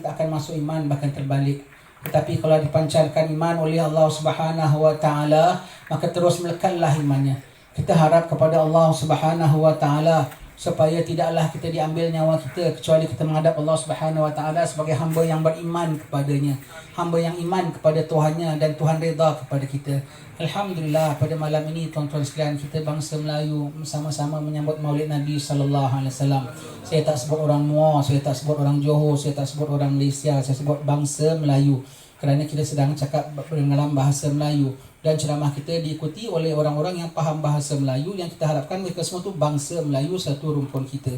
kita akan masuk iman, bahkan terbalik. Tetapi kalau dipancarkan iman oleh Allah Subhanahu wa taala, maka terus melekatlah imannya. Kita harap kepada Allah Subhanahu wa taala supaya tidaklah kita diambil nyawa kita kecuali kita menghadap Allah Subhanahu wa taala sebagai hamba yang beriman kepadanya, hamba yang iman kepada Tuhannya dan Tuhan redha kepada kita. Alhamdulillah, pada malam ini tuan-tuan sekalian, kita bangsa Melayu sama-sama menyambut Maulid Nabi sallallahu alaihi wasallam. Saya tak sebut orang Muar, saya tak sebut orang Johor, saya tak sebut orang Malaysia, saya sebut bangsa Melayu kerana kita sedang cakap dalam bahasa Melayu. Dan ceramah kita diikuti oleh orang-orang yang faham bahasa Melayu, yang kita harapkan mereka semua tu bangsa Melayu, satu rumpun kita.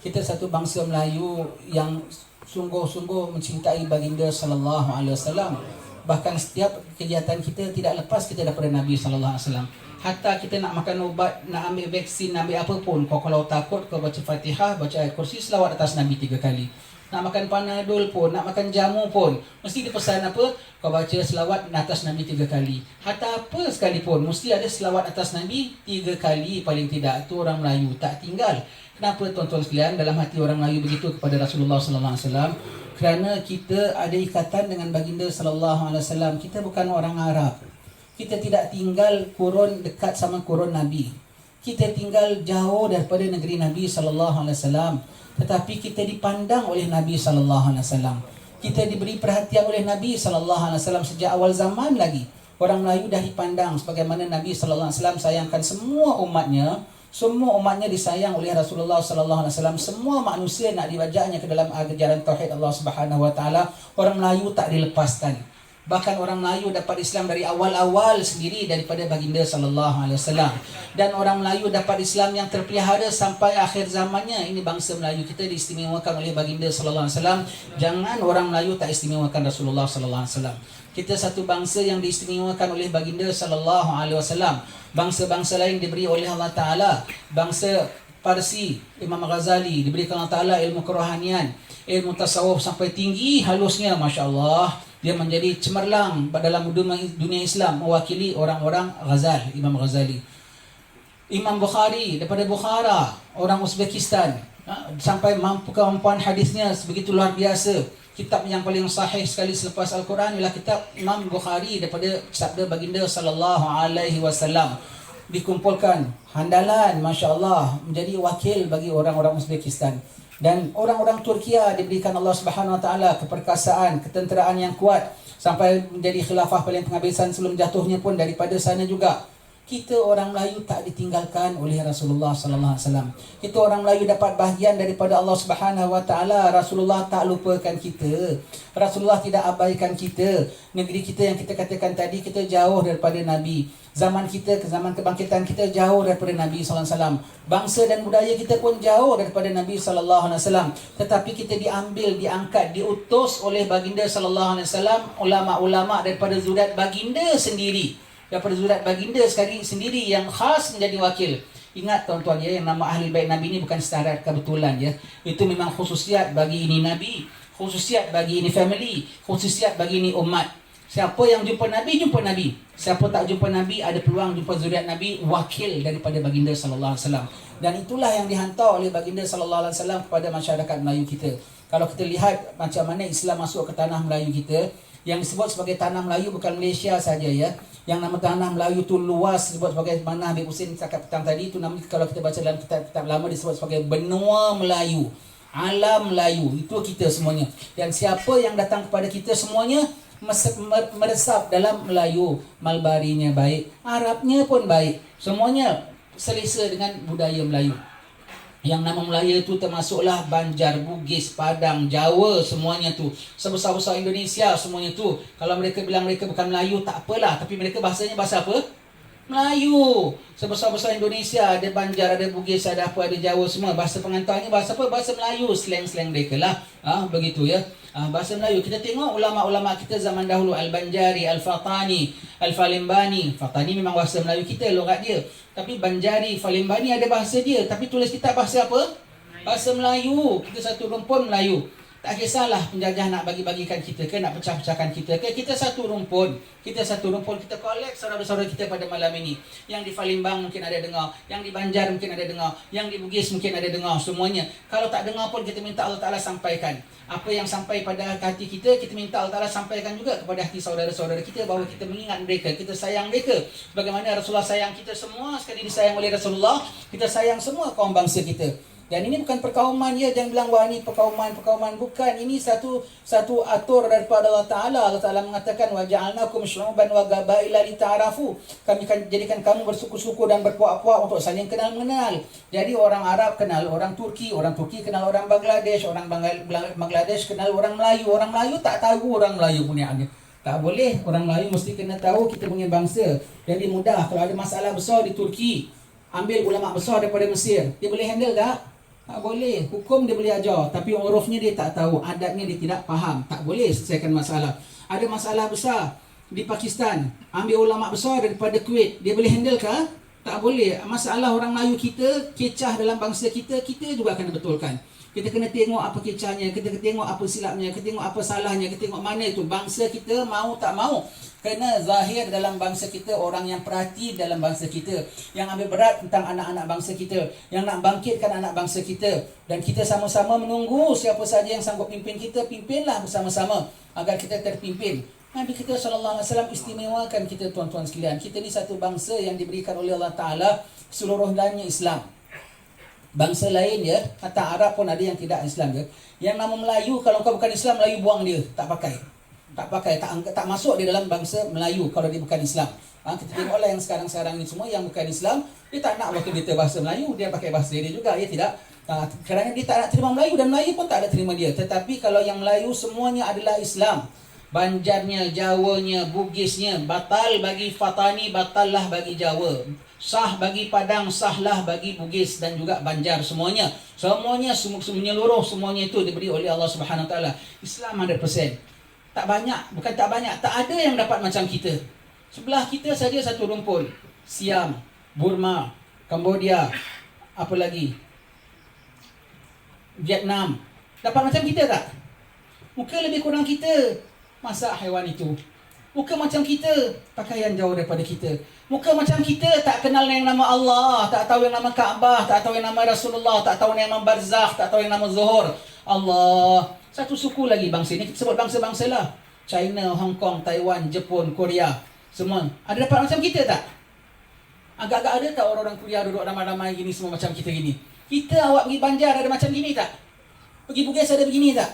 Kita satu bangsa Melayu yang sungguh-sungguh mencintai baginda sallallahu alaihi wasallam. Bahkan setiap kegiatan kita tidak lepas kita daripada Nabi sallallahu alaihi wasallam. Hatta kita nak makan ubat, nak ambil vaksin, nak ambil apa pun, kalau takut kau baca Fatihah, baca ayat kursi, selawat atas Nabi 3 kali. Nak makan panadol pun, nak makan jamu pun, mesti dipesan apa? Kau baca selawat atas Nabi 3 kali. Hatta apa sekalipun, mesti ada selawat atas Nabi 3 kali paling tidak. Itu orang Melayu tak tinggal. Kenapa tuan-tuan sekalian? Dalam hati orang Melayu begitu kepada Rasulullah sallallahu alaihi wasallam. Kerana kita ada ikatan dengan baginda sallallahu alaihi wasallam. Kita bukan orang Arab. Kita tidak tinggal kurun dekat sama kurun Nabi. Kita tinggal jauh daripada negeri Nabi sallallahu alaihi wasallam. Tetapi kita dipandang oleh Nabi sallallahu alaihi wasallam. Kita diberi perhatian oleh Nabi sallallahu alaihi wasallam sejak awal zaman lagi. Orang Melayu dah dipandang sebagaimana Nabi sallallahu alaihi wasallam sayangkan semua umatnya. Semua umatnya disayang oleh Rasulullah sallallahu alaihi wasallam. Semua manusia nak dibajaknya ke dalam ajaran tauhid Allah Subhanahu wa taala. Orang Melayu tak dilepaskan. Bahkan orang Melayu dapat Islam dari awal-awal sendiri daripada baginda sallallahu alaihi wasallam. Dan orang Melayu dapat Islam yang terpelihara sampai akhir zamannya. Ini bangsa Melayu kita diistimewakan oleh baginda sallallahu alaihi wasallam. Jangan orang Melayu tak istimewakan Rasulullah sallallahu alaihi wasallam. Kita satu bangsa yang diistimewakan oleh baginda sallallahu alaihi wasallam. Bangsa-bangsa lain diberi oleh Allah Taala. Bangsa Parsi, Imam Ghazali diberikan Allah Taala ilmu kerohanian, ilmu tasawuf sampai tinggi halusnya, masya-Allah. Dia menjadi cemerlang dalam dunia Islam, mewakili orang-orang Ghazal, Imam Ghazali. Imam Bukhari daripada Bukhara, orang Uzbekistan, sampai kemampuan hadisnya sebegitu luar biasa. Kitab yang paling sahih sekali selepas Al-Quran ialah kitab Imam Bukhari daripada sabda baginda sallallahu alaihi wasallam. Dikumpulkan handalan, masya-Allah, menjadi wakil bagi orang-orang Uzbekistan. Dan orang-orang Turkiya diberikan Allah Subhanahu wa taala keperkasaan, ketenteraan yang kuat sampai menjadi khilafah paling penghabisan sebelum jatuhnya pun daripada sana juga. Kita orang Melayu tak ditinggalkan oleh Rasulullah sallallahu alaihi wasallam. Kita orang Melayu dapat bahagian daripada Allah Subhanahu wa taala. Rasulullah tak lupakan kita. Rasulullah tidak abaikan kita. Negeri kita yang kita katakan tadi, kita jauh daripada Nabi. Zaman kita ke zaman kebangkitan kita jauh daripada Nabi sallallahu alaihi wasallam. Bangsa dan budaya kita pun jauh daripada Nabi sallallahu alaihi wasallam. Tetapi kita diambil, diangkat, diutus oleh baginda sallallahu alaihi wasallam, ulama-ulama daripada zuriat baginda sendiri. Daripada zuriat baginda sekali sendiri yang khas menjadi wakil. Ingat tuan-tuan ya, yang nama ahli bait Nabi ini bukan setarat kebetulan ya. Itu memang khususiat bagi ini Nabi, khususiat bagi ini family, khususiat bagi ini umat. Siapa yang jumpa Nabi, jumpa Nabi. Siapa tak jumpa Nabi, ada peluang jumpa zuriat Nabi, wakil daripada baginda sallallahu alaihi wasallam. Dan itulah yang dihantar oleh baginda sallallahu alaihi wasallam kepada masyarakat Melayu kita. Kalau kita lihat macam mana Islam masuk ke tanah Melayu kita, yang disebut sebagai tanah Melayu bukan Malaysia saja ya. Yang nama tanah Melayu tu luas, disebut sebagai mana Habib Hussein cakap petang tadi, itu namanya kalau kita baca dalam kitab-kitab lama disebut sebagai benua Melayu, alam Melayu. Itu kita semuanya. Dan siapa yang datang kepada kita semuanya meresap dalam Melayu. Malbarinya baik, Arabnya pun baik. Semuanya selesa dengan budaya Melayu. Yang nama Melayu tu termasuklah Banjar, Bugis, Padang, Jawa, semuanya tu. Sebesar-besar Indonesia semuanya tu. Kalau mereka bilang mereka bukan Melayu, tak apalah. Tapi mereka bahasanya bahasa apa? Melayu. Sebesar-besar Indonesia, ada Banjar, ada Bugis, ada apa, ada Jawa semua. Bahasa pengantarnya bahasa apa? Bahasa Melayu. Slang-slang mereka lah. Begitu ya. Bahasa Melayu. Kita tengok ulama-ulama kita zaman dahulu. Al-Banjari, Al-Fatani, Al-Falimbani. Fatani memang bahasa Melayu kita, logat dia. Tapi Banjari, Falimbani ada bahasa dia. Tapi tulis kitab bahasa apa? Bahasa Melayu. Kita satu rumpun Melayu. Tak kisahlah penjajah nak bagi-bagikan kita ke, nak pecah-pecahkan kita ke. Kita satu rumpun. Kita collect saudara-saudara kita pada malam ini. Yang di Palembang mungkin ada dengar, yang di Banjar mungkin ada dengar, yang di Bugis mungkin ada dengar, semuanya. Kalau tak dengar pun kita minta Allah Ta'ala sampaikan. Apa yang sampai pada hati kita, kita minta Allah Ta'ala sampaikan juga kepada hati saudara-saudara kita, bahawa kita mengingat mereka, kita sayang mereka. Bagaimana Rasulullah sayang kita semua, sekali disayang oleh Rasulullah, kita sayang semua kaum bangsa kita. Dan ini bukan perkauman ya, jangan bilang wah ini perkauman, bukan. Ini satu atur daripada Allah Ta'ala. Allah Ta'ala mengatakan wa ja'alnakum syu'uban wa qabaila lita'arafu. Kami akan jadikan kamu bersuku-suku dan berpuak-puak untuk saling kenal mengenal. Jadi orang Arab kenal orang Turki kenal orang Bangladesh, orang Bangladesh kenal orang Melayu tak tahu orang Melayu punya ada. Tak boleh, orang Melayu mesti kena tahu kita punya bangsa. Jadi mudah kalau ada masalah besar di Turki, ambil ulama besar daripada Mesir, dia boleh handle tak? Tak boleh. Hukum dia boleh ajar, tapi urufnya dia tak tahu, adatnya dia tidak faham. Tak boleh selesaikan masalah. Ada masalah besar di Pakistan, ambil ulama besar daripada Kuwait, dia boleh handle ke? Tak boleh. Masalah orang Melayu kita, kecah dalam bangsa kita, kita juga akan betulkan. Kita kena tengok apa kecahnya, kita kena tengok apa silapnya, kita tengok apa salahnya, kita tengok mana itu bangsa kita mau tak mau. Kerana zahir dalam bangsa kita, orang yang perhati dalam bangsa kita, yang ambil berat tentang anak-anak bangsa kita, yang nak bangkitkan anak bangsa kita. Dan kita sama-sama menunggu siapa saja yang sanggup pimpin kita, pimpinlah bersama-sama agar kita terpimpin. Nabi kita SAW istimewakan kita, tuan-tuan sekalian. Kita ni satu bangsa yang diberikan oleh Allah Ta'ala keseluruhannya Islam. Bangsa lain ya, kata Arab pun ada yang tidak Islam ke. Yang nama Melayu, kalau kau bukan Islam, Melayu buang dia, tak pakai, tak masuk di dalam bangsa Melayu kalau dia bukan Islam. Kita tengoklah yang sekarang-sekarang ni semua yang bukan Islam, dia tak nak waktu dia bahasa Melayu, dia pakai bahasa dia juga, ya tidak. Kerana dia tak nak terima Melayu, dan Melayu pun tak ada terima dia. Tetapi kalau yang Melayu semuanya adalah Islam, Banjarnya, Jawanya, Bugisnya, batal bagi Fatani, batallah bagi Jawa. Sah bagi Padang, sahlah bagi Bugis dan juga Banjar, semuanya menyeluruh, semuanya itu diberi oleh Allah Subhanahu Wa Taala. Islam 100%. Tak banyak, bukan tak banyak, tak ada yang dapat macam kita. Sebelah kita saja satu rumpun. Siam, Burma, Cambodia, apa lagi? Vietnam. Dapat macam kita tak? Muka lebih kurang kita, masak haiwan itu. Muka macam kita, pakaian jauh daripada kita. Muka macam kita, tak kenal yang nama Allah, tak tahu yang nama Kaabah, tak tahu yang nama Rasulullah, tak tahu yang nama Barzakh, tak tahu yang nama Zuhur. Allah. Satu suku lagi bangsa ini, kita sebut bangsa-bangsa lah. China, Hong Kong, Taiwan, Jepun, Korea, semua. Ada dapat macam kita tak? Agak-agak ada tak orang-orang Korea duduk ramai-ramai gini, semua macam kita gini? Kita awak pergi Banjar ada macam gini tak? Pergi Bugis ada begini tak?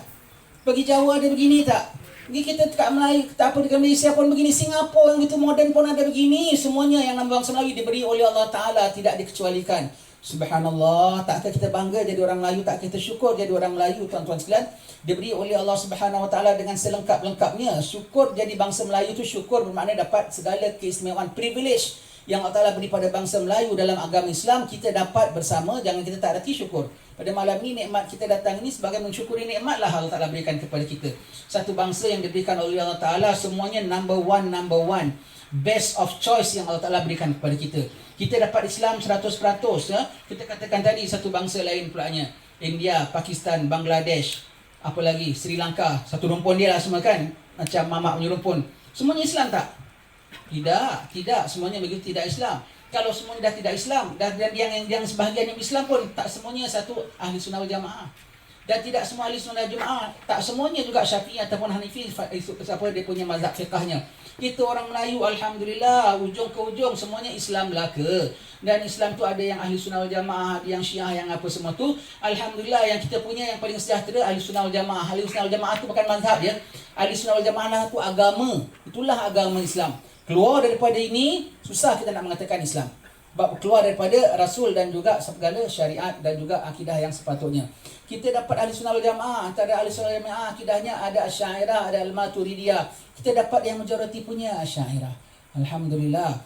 Pergi Jawa ada begini tak? Pergi kita dekat Melayu, tak apa dekat Malaysia pun begini, Singapura yang gitu moden pun ada begini. Semuanya yang nama bangsa Melayu diberi oleh Allah Ta'ala, tidak dikecualikan. Subhanallah, takkah kita bangga jadi orang Melayu, takkah kita syukur jadi orang Melayu, tuan-tuan sekalian. Diberi oleh Allah Subhanahu Wa Taala dengan selengkap-lengkapnya. Syukur jadi bangsa Melayu itu, syukur bermakna dapat segala keistimewaan, privilege yang Allah Ta'ala beri pada bangsa Melayu dalam agama Islam, kita dapat bersama. Jangan kita tak reti syukur. Pada malam ini nikmat kita datang ini sebagai mensyukuri nikmatlah Allah Ta'ala berikan kepada kita. Satu bangsa yang diberikan oleh Allah Ta'ala, semuanya number one, best of choice yang Allah Ta'ala berikan kepada kita. Kita dapat Islam 100%. Ya? Kita katakan tadi satu bangsa lain pulanya, India, Pakistan, Bangladesh, apa lagi, Sri Lanka, satu rumpun dia lah semua kan, macam mamak punya rumpun. Semuanya Islam tak? Tidak, semuanya begitu tidak Islam. Kalau semuanya dah tidak Islam, dan yang sebahagian yang Islam pun tak semuanya satu ahli sunnah wal jamaah. Dan tidak semua ahli sunnah wal jamaah, tak semuanya juga Syafi'i ataupun Hanafi, siapa dia punya mazhab fiqahnya. Kita orang Melayu, alhamdulillah, ujung ke ujung semuanya Islam belaka. Dan Islam tu ada yang ahli sunnah wal jamaah, ada yang Syiah, yang apa semua tu. Alhamdulillah, yang kita punya yang paling sejahtera ahli sunnah wal jamaah. Ahli sunnah wal jamaah tu bukan mazhab ya. Ahli sunnah wal jamaah tu agama. Itulah agama Islam. Keluar daripada ini, susah kita nak mengatakan Islam. Sebab keluar daripada Rasul dan juga segala syariat dan juga akidah yang sepatutnya. Kita dapat ahli sunnah wal jamaah. Antara ahli sunnah wal jamaah akidahnya ada Asy'ariyah, ada Al-Maturidiyah. Kita dapat yang majoriti punya Asy'ariyah. Alhamdulillah.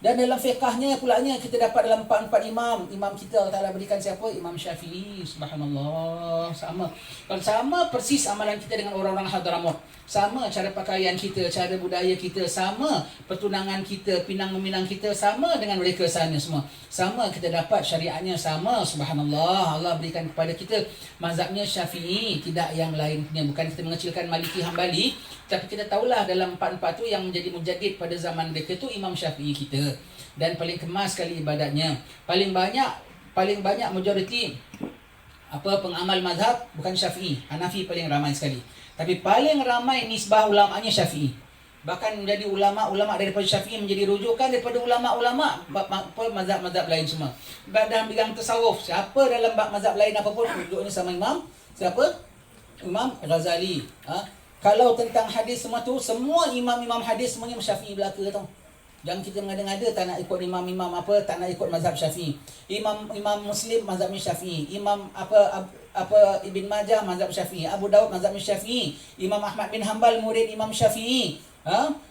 Dan dalam fiqahnya pulanya kita dapat dalam empat imam kita Allah Ta'ala berikan siapa? Imam Syafi'i. Subhanallah. Sama. Kalau sama persis amalan kita dengan orang-orang Hadramut. Sama cara pakaian kita, cara budaya kita, sama pertunangan kita, pinang meminang kita sama dengan mereka sana semua. Sama kita dapat syariatnya sama. Subhanallah. Allah berikan kepada kita mazhabnya Syafi'i, tidak yang lainnya. Bukan kita mengecilkan Maliki Hambali, tapi kita tahulah dalam empat tu yang menjadi mujaddid pada zaman mereka tu Imam Syafi'i kita. Dan paling kemas sekali ibadatnya. Paling banyak majoriti pengamal mazhab bukan Syafi'i, Hanafi paling ramai sekali. Tapi paling ramai nisbah ulamanya Syafi'i. Bahkan menjadi ulama-ulama daripada Syafi'i menjadi rujukan daripada ulama-ulama mazhab-mazhab lain semua. Dalam bidang tasawuf, siapa dalam mazhab lain apapun rujuknya sama Imam siapa? Imam Ghazali. Kalau tentang hadis semua tu, semua imam-imam hadis semuanya Syafi'i belaka tau. Jangan kita mengada-ngada tak nak ikut imam-imam tak nak ikut mazhab Syafi'i. Imam Muslim mazhabnya Syafi'i. Imam Ibn Majah mazhab Syafi'i. Abu Daud mazhab Syafi'i. Imam Ahmad bin Hanbal murid Imam Syafi'i.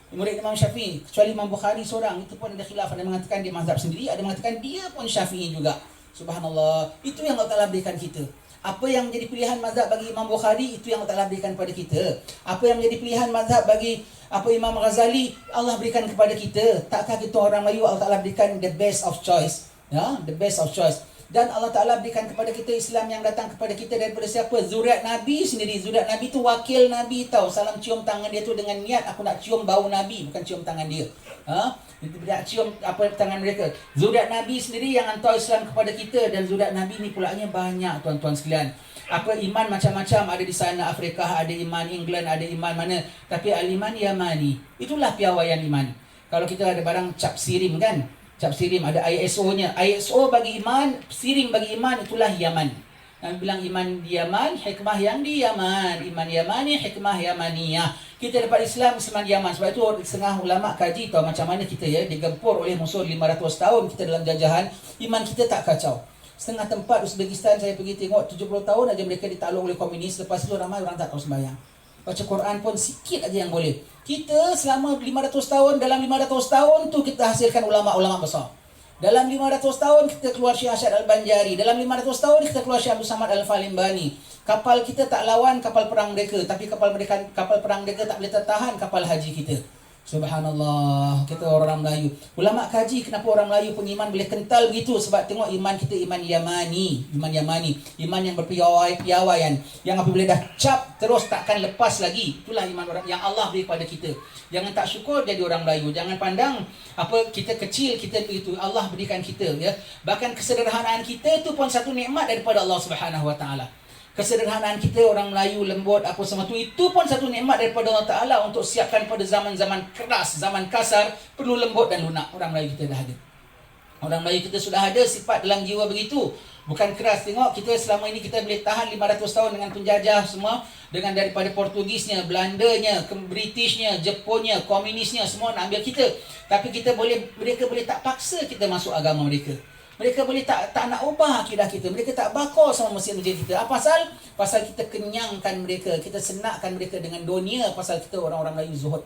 Murid Imam Syafi'i. Kecuali Imam Bukhari seorang, itu pun ada khilaf. Ada mengatakan dia mazhab sendiri, ada mengatakan dia pun Syafi'i juga. Subhanallah. Itu yang Allah Ta'ala berikan kita. Apa yang menjadi pilihan mazhab bagi Imam Bukhari, itu yang Allah Ta'ala berikan kepada kita. Apa yang menjadi pilihan mazhab bagi Imam Ghazali, Allah berikan kepada kita. Takkah kita orang Melayu, Allah Ta'ala berikan the best of choice. The best of choice. Dan Allah Ta'ala berikan kepada kita Islam yang datang kepada kita daripada siapa? Zuriat Nabi sendiri. Zuriat Nabi tu wakil Nabi tau. Salam cium tangan dia tu dengan niat aku nak cium bau Nabi, bukan cium tangan dia. Nak cium tangan mereka. Zuriat Nabi sendiri yang hantar Islam kepada kita. Dan zuriat Nabi ni pulaknya banyak tuan-tuan sekalian. Iman macam-macam ada di sana. Afrika ada iman, England ada iman mana. Tapi al-iman Yamani. Itulah piawaian iman. Kalau kita ada barang cap sirim kan, cap sirim ada ISO-nya. ISO bagi iman, sirim bagi iman, itulah Yaman. Nabi bilang iman di Yaman, hikmah yang di Yaman. Iman Yamani, hikmah Yamaniyah. Kita dapat Islam Yaman. Sebab itu setengah ulama kaji tahu macam mana kita digempur oleh musuh 500 tahun kita dalam jajahan. Iman kita tak kacau. Setengah tempat Uzbekistan saya pergi tengok 70 tahun aja mereka ditakluk oleh komunis. Lepas itu ramai orang tak tahu sembahyang. Baca Quran pun sikit aja yang boleh. Kita selama 500 tahun, dalam 500 tahun tu kita hasilkan ulama-ulama besar. Dalam 500 tahun kita keluar Syekh Asyad Al-Banjari. Dalam 500 tahun kita keluar Syekh Abdul Samad Al-Falimbani. Kapal kita tak lawan kapal perang mereka, tapi kapal perang mereka tak boleh tertahan kapal haji kita. Subhanallah, kita orang Melayu. Ulama kaji kenapa orang Melayu punya iman boleh kental begitu. Sebab tengok iman kita iman Yamani. Iman Yamani. Iman yang berpiawaian. Yang apabila dah cap terus takkan lepas lagi. Itulah iman orang yang Allah beri kepada kita. Jangan tak syukur jadi orang Melayu. Jangan pandang kita kecil, kita begitu. Allah berikan kita ya. Bahkan kesederhanaan kita itu pun satu nikmat daripada Allah Subhanahu Wa Taala. Kesederhanaan kita orang Melayu lembut apa semua itu pun satu nikmat daripada Allah Ta'ala untuk siapkan pada zaman-zaman keras, zaman kasar, perlu lembut dan lunak. Orang Melayu kita dah ada. Orang Melayu kita sudah ada sifat dalam jiwa begitu. Bukan keras. Tengok kita selama ini kita boleh tahan 500 tahun dengan penjajah semua. Dengan daripada Portugisnya, Belandanya, Britishnya, Jepunnya, Komunisnya semua nak ambil kita. Tapi mereka boleh tak paksa kita masuk agama mereka. Mereka boleh tak nak ubah akidah kita. Mereka tak bakar sama mesin-mesin kita. Apa pasal? Pasal kita kenyangkan mereka. Kita senakkan mereka dengan dunia. Pasal kita orang-orang Melayu zuhud.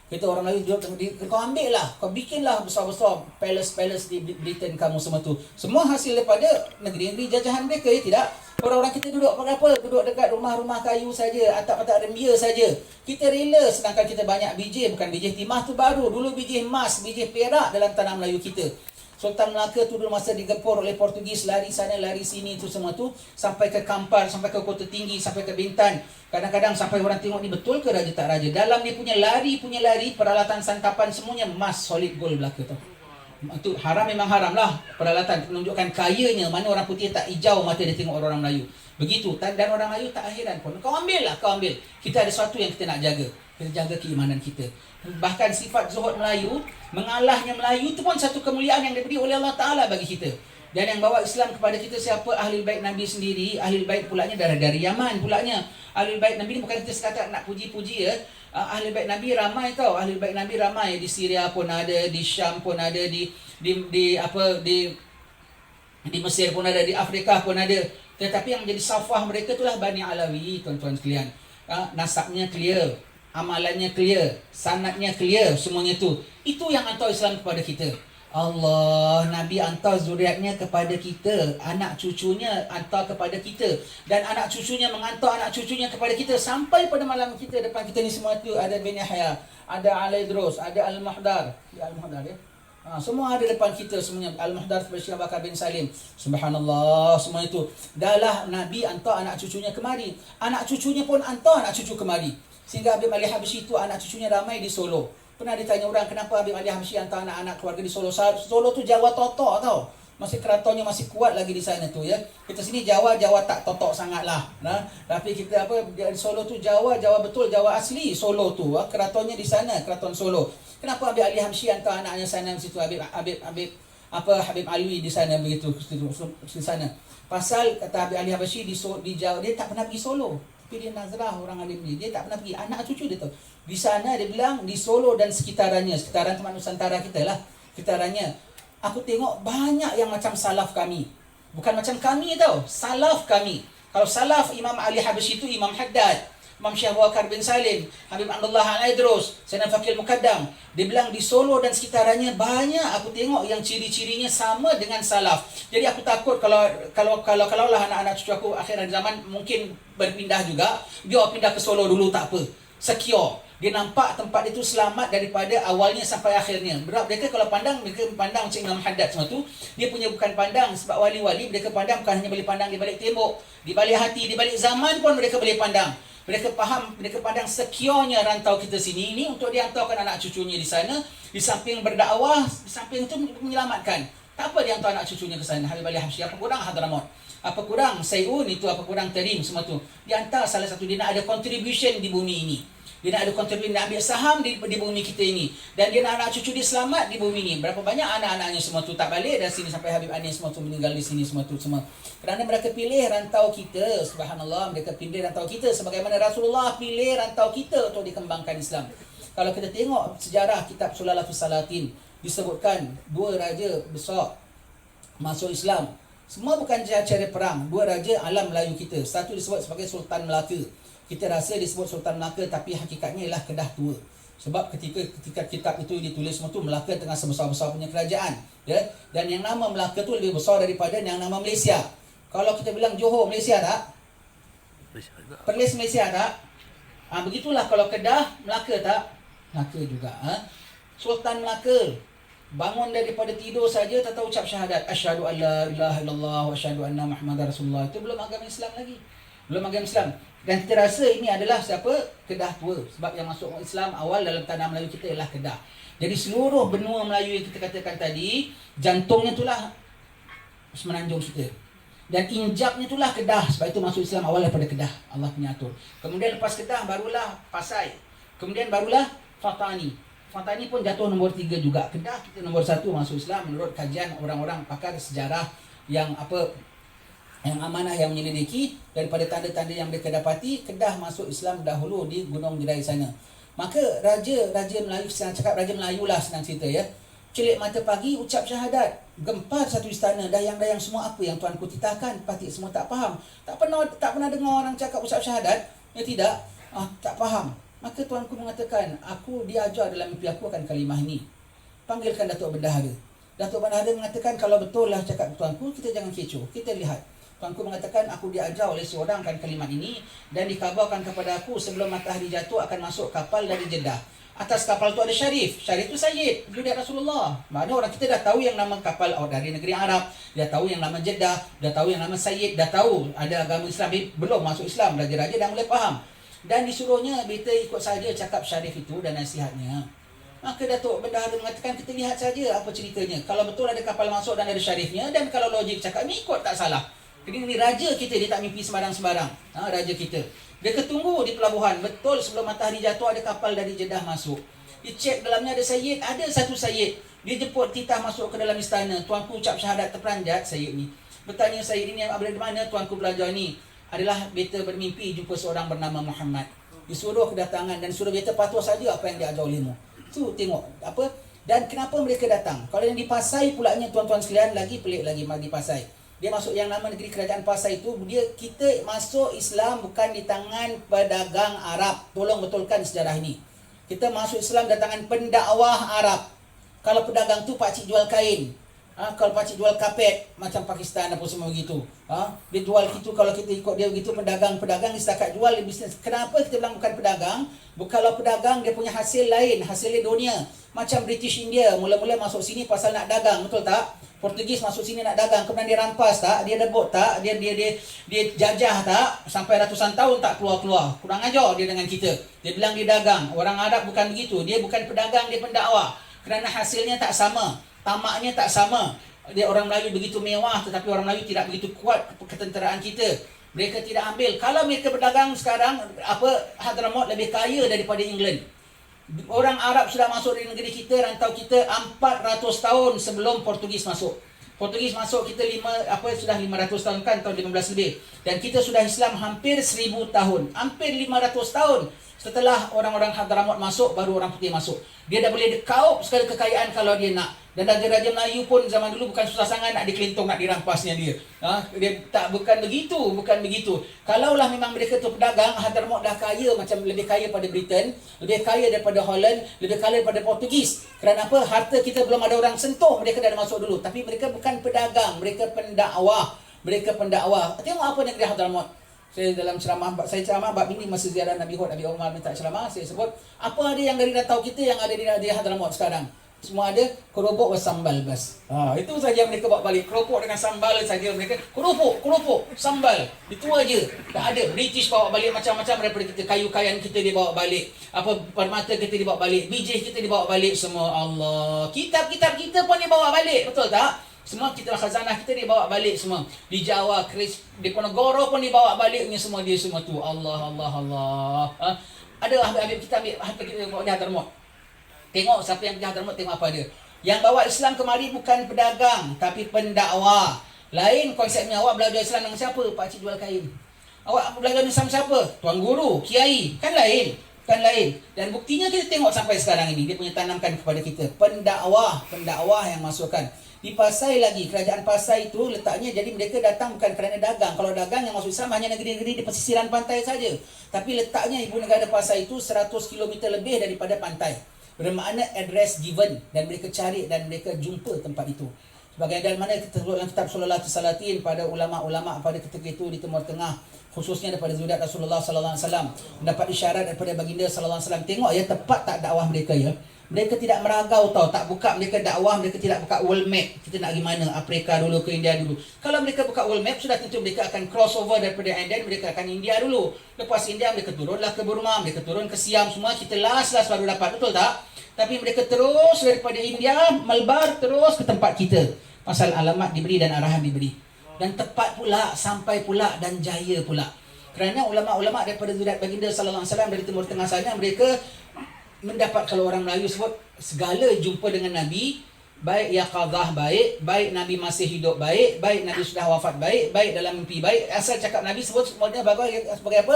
Kita orang Melayu zuhud. Kau ambil lah. Kau bikinlah besar-besar palace di Britain kamu semua tu. Semua hasil daripada negeri-negeri jajahan mereka. Ya tidak? Orang-orang kita duduk pakai apa? Duduk dekat rumah-rumah kayu saja, atap-atap rembia saja. Kita rela sedangkan kita banyak biji. Bukan biji timah tu baru. Dulu biji emas, biji perak dalam tanah Melayu kita. Sultan Melaka tu dulu masa digempur oleh Portugis, lari sana, lari sini tu semua tu. Sampai ke Kampar, sampai ke Kota Tinggi, sampai ke Bintan. Kadang-kadang sampai orang tengok ni betul ke raja tak raja. Dalam dia punya lari, peralatan santapan semuanya emas, solid gold belaka tu. Itu haram memang haram lah. Peralatan menunjukkan kayanya. Mana orang putih tak hijau mata dia tengok orang Melayu. Begitu. Dan orang Melayu tak akhiran pun. Kau ambil lah, kau ambil. Kita ada sesuatu yang kita nak jaga. Kita jaga keimanan kita. Bahkan sifat zuhud Melayu, mengalahnya Melayu itu pun satu kemuliaan yang diberi oleh Allah Ta'ala bagi kita. Dan yang bawa Islam kepada kita siapa? Ahli Bait Nabi sendiri. Ahli Bait pulanya dari Yaman pulanya. Ahli Bait Nabi ni bukan kita sekadar nak puji-puji ya. Ahli Bait Nabi ramai tau. Ahli Bait Nabi ramai. Di Syria pun ada, di Syam pun ada, di Mesir pun ada, di Afrika pun ada. Tetapi yang menjadi safwah mereka itulah Bani Alawi, tuan-tuan sekalian. Nasabnya clear. amalannya clear, sanadnya clear, semuanya tu. Itu yang hantar Islam kepada kita. Allah, Nabi hantar zuriatnya kepada kita, anak cucunya hantar kepada kita, dan anak cucunya menghantar anak cucunya kepada kita sampai pada malam kita. Depan kita ni semua tu ada bin Yahya, ada Al-Idrus, ada Al-Muhdar. Al-Muhdar ya. Semua ada depan kita semuanya. Al-Muhdar kepada Syekh Bakar bin Salim. Subhanallah, semua itu. Dahlah Nabi hantar anak cucunya kemari. Anak cucunya pun hantar anak cucu kemari. Sehingga Habib Ali Habsyi itu anak cucunya ramai di Solo. Pernah ditanya orang kenapa Habib Ali Habsyi hantar anak-anak keluarga di Solo. Solo tu Jawa totok tau. Masih keratonnya masih kuat lagi di sana tu ya. Kita sini Jawa tak totok sangat lah. Nah, tapi kita di Solo tu Jawa betul, Jawa asli Solo tu. Keratonnya di sana, Keraton Solo. Kenapa Habib Ali Habsyi hantar anaknya sana di situ, Habib Alwi di sana begitu di sana. Pasal kata Habib Ali Habsyi di Jawa dia tak pernah pergi Solo. Tapi dia nazrah orang alim ni, dia tak pernah pergi. Anak cucu dia tu di sana, dia bilang di Solo dan sekitaran tempat Nusantara kita lah, sekitarannya. Aku tengok banyak yang macam salaf kami. Bukan macam kami tau, salaf kami. Kalau salaf Imam Ali Habsyi itu Imam Haddad, Imam Syekh Bakar bin Salim, Habib Abdullah Al-Idrus, Sayyidina Faqih Al-Muqaddam. Dia bilang di Solo dan sekitarannya banyak aku tengok yang ciri-cirinya sama dengan salaf. Jadi aku takut kalau lah anak-anak cucu aku akhiran zaman mungkin berpindah juga, biar pindah ke Solo dulu tak apa. Secure. Dia nampak tempat itu selamat daripada awalnya sampai akhirnya. Mereka kalau pandang, mereka pandang macam Imam Haddad semua tu. Dia punya bukan pandang sebab wali-wali, mereka pandang bukan hanya boleh pandang di balik tembok, di balik hati, di balik zaman pun mereka boleh pandang. Mereka faham, mereka pandang securenya rantau kita sini ini untuk dia hantarkan anak cucunya di sana. Di samping berdakwah, di samping itu menyelamatkan. Tak apa dia hantar anak cucunya ke sana. Habib Ali Habsyi, apa kurang Hadramaut, apa kurang Sayun itu, apa kurang Tarim, semua tu. Dia hantar salah satu, dia nak ada contribution di bumi ini. Dia nak ada contribution, nak ambil saham di bumi kita ini. Dan dia nak anak cucu dia selamat di bumi ini. Berapa banyak anak-anaknya semua tu tak balik dari sini sampai Habib Anis semua tu meninggal di sini semua tu semua. Kerana mereka pilih rantau kita, subhanallah, mereka pilih rantau kita sebagaimana Rasulullah pilih rantau kita untuk dikembangkan Islam. Kalau kita tengok sejarah kitab Sulalatus Salatin, disebutkan dua raja besar masuk Islam. Semua bukan cara perang. Dua raja alam Melayu kita. Satu disebut sebagai Sultan Melaka. Kita rasa disebut Sultan Melaka, tapi hakikatnya ialah Kedah Tua. Sebab ketika kitab itu ditulis semua tu, Melaka tengah sebesar-besar punya kerajaan, ya. Dan yang nama Melaka tu lebih besar daripada yang nama Malaysia. Kalau kita bilang Johor, Malaysia tak? Perlis, Malaysia tak? Begitulah kalau Kedah, Melaka tak? Melaka juga. Sultan Melaka bangun daripada tidur saja tak tahu ucap syahadat, asyhadu an la ilaha illallah wa asyhadu anna Muhammadar Rasulullah. Itu belum agama Islam lagi. Belum agama Islam. Dan kita rasa ini adalah siapa? Kedah Tua. Sebab yang masuk Islam awal dalam tanah Melayu kita ialah Kedah. Jadi seluruh benua Melayu yang kita katakan tadi, jantungnya itulah Semenanjung kita. Dan injapnya itulah Kedah. Sebab itu masuk Islam awal daripada Kedah. Allah punya atur. Kemudian lepas Kedah barulah Pasai. Kemudian barulah Fatani. Fatani pun jatuh nombor 3 juga. Kedah kita nombor 1 masuk Islam menurut kajian orang-orang pakar sejarah yang amanah yang menyelidiki. Daripada tanda-tanda yang mereka dapati, Kedah masuk Islam dahulu di Gunung Gerai sana. Maka Raja Melayu, senang cakap Raja Melayu lah senang cerita ya, celik mata pagi ucap syahadat, gempar satu istana, dayang-dayang semua apa yang tuanku titahkan, pasti semua tak faham. Tak pernah dengar orang cakap ucap syahadat, ya tidak, tak faham. Maka tuanku mengatakan, aku diajar dalam mimpi aku akan kalimah ini. Panggilkan Datuk Bendahara. Datuk Bendahara mengatakan, kalau betul lah cakap tuanku, kita jangan kecoh, kita lihat. Tuanku mengatakan, aku diajar oleh seorang akan kalimat ini, dan dikabarkan kepada aku sebelum matahari jatuh akan masuk kapal dari Jeddah. Atas kapal tu ada Syarif. Syarif tu Sayyid, jurid Rasulullah. Mana orang kita dah tahu yang nama kapal dari negeri Arab, dah tahu yang nama Jeddah, dah tahu yang nama Sayyid, dah tahu ada agama Islam. Belum masuk Islam, raja-raja dah mulai faham. Dan disuruhnya kita ikut saja cakap Syarif itu dan nasihatnya. Maka Datuk Bendahara mengatakan, kita lihat saja apa ceritanya. Kalau betul ada kapal masuk dan ada Syarifnya, dan kalau logik cakap ni ikut tak salah. Jadi ini raja kita, dia tak mimpi sembarang-sembarang. Raja kita. Dia ketunggu di pelabuhan. Betul sebelum matahari jatuh ada kapal dari Jeddah masuk. Dia cek dalamnya ada Sayyid. Ada satu Sayyid. Dia jemput titah masuk ke dalam istana. Tuanku ucap syahadat, terperanjat Sayyid ni. Bertanya Sayyid ini, berada di mana tuanku belajar ni? Adalah beta bermimpi jumpa seorang bernama Muhammad. Disuruh kedatangan dan suruh beta patuh saja apa yang diajar olehmu. Tu tengok apa. Dan kenapa mereka datang? Kalau yang di Pasai pulaknya tuan-tuan sekalian, lagi pelik lagi di Pasai. Dia masuk yang nama negeri kerajaan Pasai itu, kita masuk Islam bukan di tangan pedagang Arab. Tolong betulkan sejarah ini. Kita masuk Islam dari tangan pendakwah Arab. Kalau pedagang tu pakcik jual kain. Kalau pakcik jual kapet macam Pakistan apa semua begitu. Dia jual gitu, kalau kita ikut dia begitu, pedagang dia setakat jual dia bisnes. Kenapa kita bilang bukan pedagang? Kalau pedagang dia punya hasil lain, hasilnya dunia. Macam British India mula-mula masuk sini pasal nak dagang, betul tak? Portugis masuk sini nak dagang, kemudian dia rampas tak? Dia debut tak? Dia jajah tak? Sampai ratusan tahun tak keluar-keluar. Kurang ajar dia dengan kita. Dia bilang dia dagang. Orang Arab bukan begitu. Dia bukan pedagang, dia pendakwah. Kerana hasilnya tak sama, tamaknya tak sama. Dia orang Melayu begitu mewah, tetapi orang Melayu tidak begitu kuat ketenteraan kita. Mereka tidak ambil. Kalau mereka berdagang sekarang, Hadramaut lebih kaya daripada England. Orang Arab sudah masuk di negeri kita, rantau kita 400 tahun sebelum Portugis masuk. Portugis masuk kita sudah 500 tahun kan, tahun 15 lebih. Dan kita sudah Islam hampir 1000 tahun. Hampir 500 tahun setelah orang-orang Hadramaut masuk, baru orang putih masuk. Dia dah boleh dekaup segala kekayaan kalau dia nak. Dan Raja-Raja Melayu pun zaman dulu bukan susah sangat nak dikelintong, nak dirampasnya dia. Bukan begitu. Kalaulah memang mereka tu pedagang, Hadramaut dah kaya, macam lebih kaya pada Britain, lebih kaya daripada Holland, lebih kaya daripada Portugis. Kerana apa? Harta kita belum ada orang sentuh, mereka dah masuk dulu. Tapi mereka bukan pedagang, mereka pendakwah. Tengok apa negeri Hadramaut. Saya dalam ceramah bab ini masa ziarah Nabi Hud, Nabi Umar minta ceramah, saya sebut apa ada yang dari rantau kita yang ada di Hadramaut sekarang. Semua ada keropok dan sambal bas. Itu saja mereka bawa balik. Keropok dengan sambal saja mereka. Keropok, sambal. Itu aja. Tak ada. British bawa balik macam-macam daripada kita. Kayu-kayan kita dibawa balik. Permata kita dibawa balik. Bijih kita dibawa balik. Semua Allah. Kitab-kitab kita pun dibawa balik. Betul tak? Semua kita khazanah kita dibawa balik semua. Di Jawa, di Ponorogo pun dibawa baliknya semua dia semua tu. Allah. Ada habib kita ambil harta kita bawa di Hadramaut. Tengok siapa yang pergi Hadramaut, tengok apa dia. Yang bawa Islam kemari bukan pedagang, tapi pendakwah. Lain konsepnya. Awak belajar Islam dengan siapa? Pakcik jual kain. Awak belajar Islam siapa? Tuan guru, kiai. Kan lain. Dan buktinya kita tengok sampai sekarang ini. Dia punya tanamkan kepada kita. Pendakwah yang masukkan. Di Pasai lagi, kerajaan Pasai itu letaknya, jadi mereka datang bukan kerana dagang. Kalau dagang yang masuk Islam hanya negeri-negeri di pesisiran pantai saja. Tapi letaknya ibu negara Pasai itu 100 km lebih daripada pantai. Bermakna address given, dan mereka cari dan mereka jumpa tempat itu. Sebagai dalam mana kita sebut dalam kitab Sulalatus Salatin pada ulama-ulama pada ketika itu di Timur Tengah, khususnya daripada zuriat Rasulullah sallallahu alaihi wasallam, mendapat isyarat daripada baginda sallallahu alaihi wasallam. Tengok ya, tepat tak dakwah mereka ya. Mereka tidak meragau tau, tak buka mereka dakwah, mereka tidak buka world map. Kita nak pergi mana? Afrika dulu ke India dulu. Kalau mereka buka world map, sudah tentu mereka akan cross over daripada India, mereka akan India dulu. Lepas India mereka turunlah ke Burma, mereka turun ke Siam, semua kita last baru dapat, betul tak? Tapi mereka terus daripada India, Melbar terus ke tempat kita. Pasal alamat diberi dan arahan diberi. Dan tepat pula, sampai pula dan jaya pula. Kerana ulama-ulama daripada zuriat baginda sallallahu alaihi wasallam dari Timur Tengah sana, mereka mendapat, kalau orang Melayu sebut, segala jumpa dengan Nabi, baik yaqadzah baik Nabi masih hidup baik Nabi sudah wafat baik dalam mimpi baik. Asal cakap Nabi sebut semuanya sebagai apa?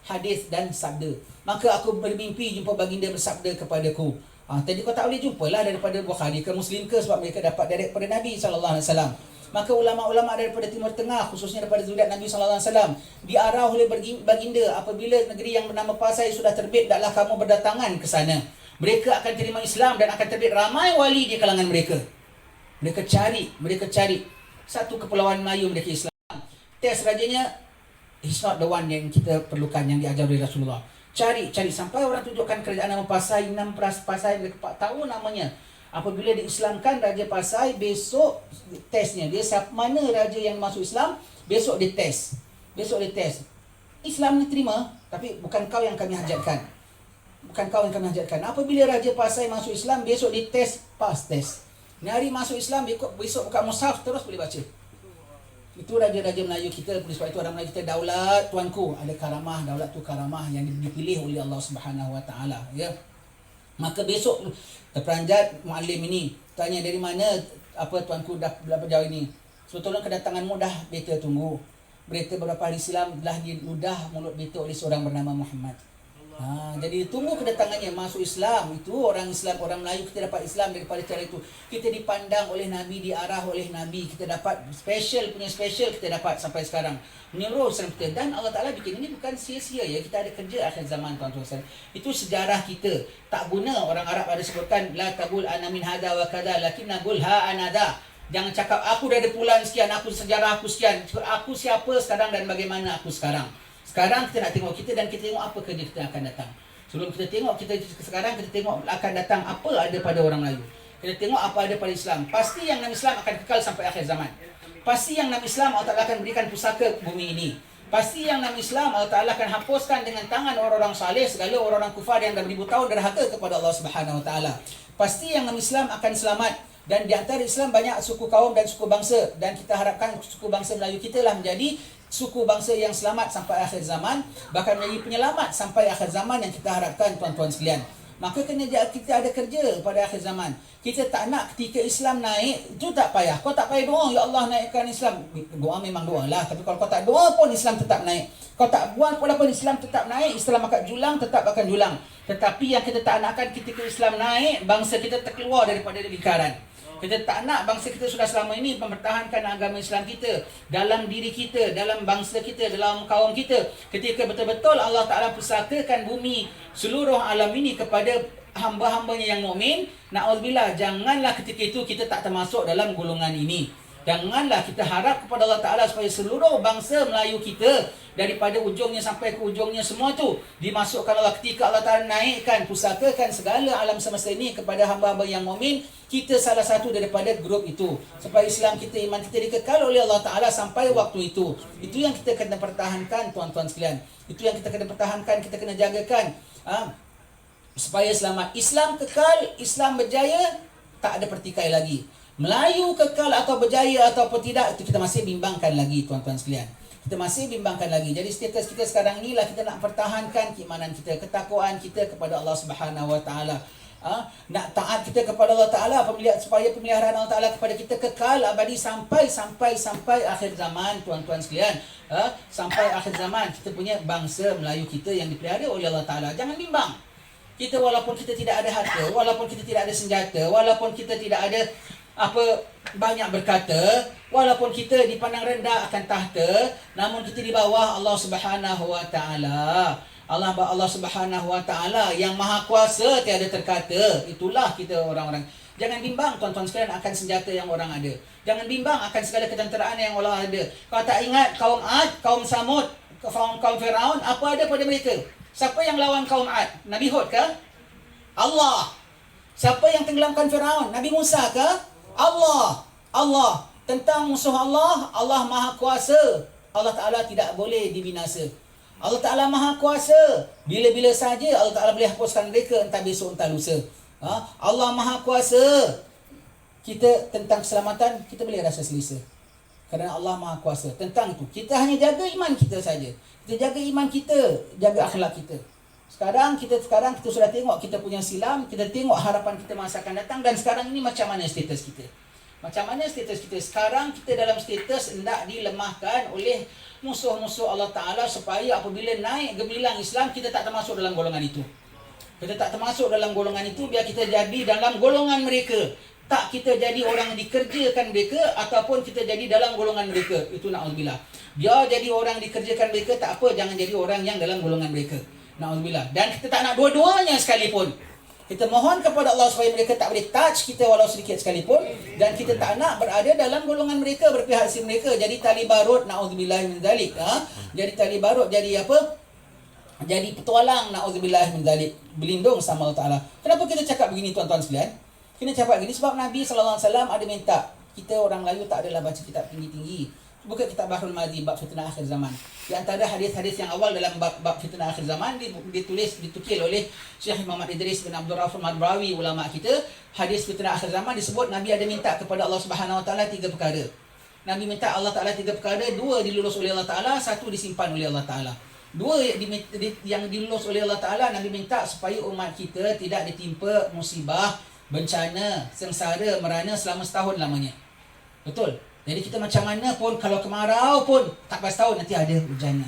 Hadis dan sabda. Maka aku bermimpi jumpa baginda bersabda kepadaku. Tadi kau tak boleh jumpalah daripada Bukhari ke Muslim ke, sebab mereka dapat daripada Nabi sallallahu alaihi wasallam. Maka ulama-ulama daripada Timur Tengah, khususnya daripada zuriat Nabi sallallahu alaihi wasallam, diarah oleh baginda, apabila negeri yang bernama Pasai sudah terbit, taklah kamu berdatangan ke sana. Mereka akan terima Islam dan akan terbit ramai wali di kalangan mereka. Mereka cari satu kepulauan Melayu mereka Islam. Tes rajanya, he's not the one yang kita perlukan, yang diajar oleh Rasulullah. Cari sampai orang tunjukkan kerajaan nama Pasai, Pasai, mereka tahu namanya. Apabila diislamkan Raja Pasai, besok tesnya dia, mana raja yang masuk Islam, besok dia tes. Islam ni terima, tapi bukan kau yang kami hajatkan. Apabila Raja Pasai masuk Islam, besok dia tes, pas tes. Ni hari masuk Islam, besok buka mushaf, terus boleh baca. Itu raja-raja Melayu kita. Sebab itu orang Melayu kita, daulat tuanku, ada karamah, daulat tu karamah yang dipilih oleh Allah Subhanahu Wa Taala, ya. Maka besok terperanjat muallim ini tanya, dari mana tuanku dah berapa jauh ini? Sebetulnya kedatanganmu dah beta tunggu. Berita beberapa hari silam telah diludah mulut beta oleh seorang bernama Muhammad. Jadi tunggu kedatangannya masuk Islam. Itu orang Islam, orang Melayu kita dapat Islam daripada cara itu. Kita dipandang oleh Nabi, diarah oleh Nabi. Kita dapat special kita dapat sampai sekarang. Menyeluruh Islam kita. Dan Allah Ta'ala bikin ini bukan sia-sia ya. Kita ada kerja akhir zaman tuan-tuan. Itu sejarah kita. Tak guna orang Arab ada sebutkan la tabul ana min hada wa kada lakin naqul ha anada. Jangan cakap aku dah ada pulan sekian, aku sejarah aku sekian. Aku siapa sekarang dan bagaimana aku sekarang. Sekarang kita nak tengok kita dan kita tengok apa kerja kita akan datang. Sebelum kita tengok sekarang kita tengok akan datang apa ada pada orang Melayu. Kita tengok apa ada pada Islam. Pasti yang nama Islam akan kekal sampai akhir zaman. Pasti yang nama Islam Allah Ta'ala akan berikan pusaka bumi ini. Pasti yang nama Islam Allah Ta'ala akan hapuskan dengan tangan orang-orang saleh segala orang-orang kufar yang dah beribu tahun derhaka kepada Allah Subhanahu Wa Ta'ala. Pasti yang nama Islam akan selamat. Dan di antara Islam banyak suku kaum dan suku bangsa. Dan kita harapkan suku bangsa Melayu kita lah menjadi suku bangsa yang selamat sampai akhir zaman. Bahkan menjadi penyelamat sampai akhir zaman yang kita harapkan tuan-tuan sekalian. Maka kena kita ada kerja pada akhir zaman. Kita tak nak ketika Islam naik, itu tak payah. Kau tak payah doa, ya Allah naikkan Islam. Doa memang doa lah. Tapi kalau kau tak doa pun Islam tetap naik. Kau tak buat walaupun Islam tetap naik, Islam akan julang, tetap akan julang. Tetapi yang kita tak nakkan ketika Islam naik, bangsa kita terkeluar daripada lingkaran. Kita tak nak bangsa kita sudah selama ini mempertahankan agama Islam kita dalam diri kita, dalam bangsa kita, dalam kaum kita. Ketika betul-betul Allah Ta'ala pusakakan bumi seluruh alam ini kepada hamba-hambanya yang mukmin, na'udzubillah, janganlah ketika itu kita tak termasuk dalam golongan ini. Janganlah kita harap kepada Allah Ta'ala supaya seluruh bangsa Melayu kita daripada ujungnya sampai ke ujungnya semua tu dimasukkan Allah. Ketika Allah Ta'ala naikkan, pusakakan segala alam semesta ini kepada hamba-hamba yang mukmin, kita salah satu daripada grup itu. Supaya Islam kita, iman kita dikekal oleh Allah Ta'ala sampai waktu itu. Itu yang kita kena pertahankan tuan-tuan sekalian. Itu yang kita kena pertahankan, kita kena jagakan. Supaya selamat. Islam kekal, Islam berjaya, tak ada pertikai lagi. Melayu kekal atau berjaya ataupun tidak, itu kita masih bimbangkan lagi tuan-tuan sekalian. Kita masih bimbangkan lagi. Jadi status kita sekarang inilah kita nak pertahankan keimanan kita, ketakwaan kita kepada Allah Subhanahu Wa Taala. Nak taat kita kepada Allah Taala supaya pemeliharaan Allah Taala kepada kita kekal abadi sampai akhir zaman tuan-tuan sekalian. Sampai akhir zaman kita punya bangsa Melayu kita yang dipelihara oleh Allah Taala. Jangan bimbang. Kita walaupun kita tidak ada harta, walaupun kita tidak ada senjata, walaupun kita tidak ada banyak berkata, walaupun kita dipandang rendah akan tahta, namun kita di bawah Allah Subhanahu Wa Taala. Allah Subhanahu Wa Taala yang maha kuasa tiada terkata. Itulah kita orang-orang. Jangan bimbang tuan-tuan sekalian akan senjata yang orang ada. Jangan bimbang akan segala ketenteraan yang Allah ada. Kau tak ingat kaum Ad, kaum Samud, kaum Firaun, apa ada pada mereka? Siapa yang lawan kaum Ad? Nabi Hud ke? Allah. Siapa yang tenggelamkan Firaun? Nabi Musa ke? Allah. Tentang musuh Allah, Allah maha kuasa. Allah Ta'ala tidak boleh dibinasa. Allah Ta'ala maha kuasa. Bila-bila saja Allah Ta'ala boleh hapuskan mereka, entah besok entah lusa. Allah maha kuasa. Kita tentang keselamatan, kita boleh rasa selesa. Kerana Allah maha kuasa. Tentang itu, kita hanya jaga iman kita saja. Kita jaga iman kita, jaga akhlak kita. Sekarang kita sudah tengok kita punya silam, kita tengok harapan kita masa akan datang, dan sekarang ini macam mana status kita? Macam mana status kita? Sekarang kita dalam status hendak dilemahkan oleh musuh-musuh Allah Ta'ala supaya apabila naik gemilang Islam, kita tak termasuk dalam golongan itu. Kita tak termasuk dalam golongan itu, biar kita jadi dalam golongan mereka. Tak kita jadi orang yang dikerjakan mereka ataupun kita jadi dalam golongan mereka. Itu na'udzubillah. Biar jadi orang yang dikerjakan mereka, tak apa, jangan jadi orang yang dalam golongan mereka. Na'udzubillah. Dan kita tak nak dua-duanya sekalipun. Kita mohon kepada Allah supaya mereka tak boleh touch kita walau sedikit sekalipun. Dan kita tak nak berada dalam golongan mereka, berpihak si mereka. Jadi tali barut, na'udzubillah min zalik. Jadi tali barut, jadi apa? Jadi petualang, na'udzubillah min zalik. Berlindung sama Allah Ta'ala. Kenapa kita cakap begini tuan-tuan sekalian? Kita cakap begini sebab Nabi SAW ada minta. Kita orang Melayu tak adalah baca kitab tinggi-tinggi. Buka kitab Bahrul Madhi, bab fitnah akhir zaman. Di antara hadis-hadis yang awal dalam bab fitnah akhir zaman ditukil oleh Syekh Muhammad Idris bin Abdul Rahman Madrawi, ulama kita. Hadis fitnah akhir zaman disebut Nabi ada minta kepada Allah Subhanahu Wa Taala 3 perkara. Nabi minta Allah Taala 3 perkara, 2 dilulus oleh Allah Taala, 1 disimpan oleh Allah Taala. 2 yang dilulus oleh Allah Taala, Nabi minta supaya umat kita tidak ditimpa musibah, bencana, sengsara, merana selama setahun lamanya. Betul? Jadi kita macam mana pun, kalau kemarau pun tak sampai setahun nanti ada hujannya.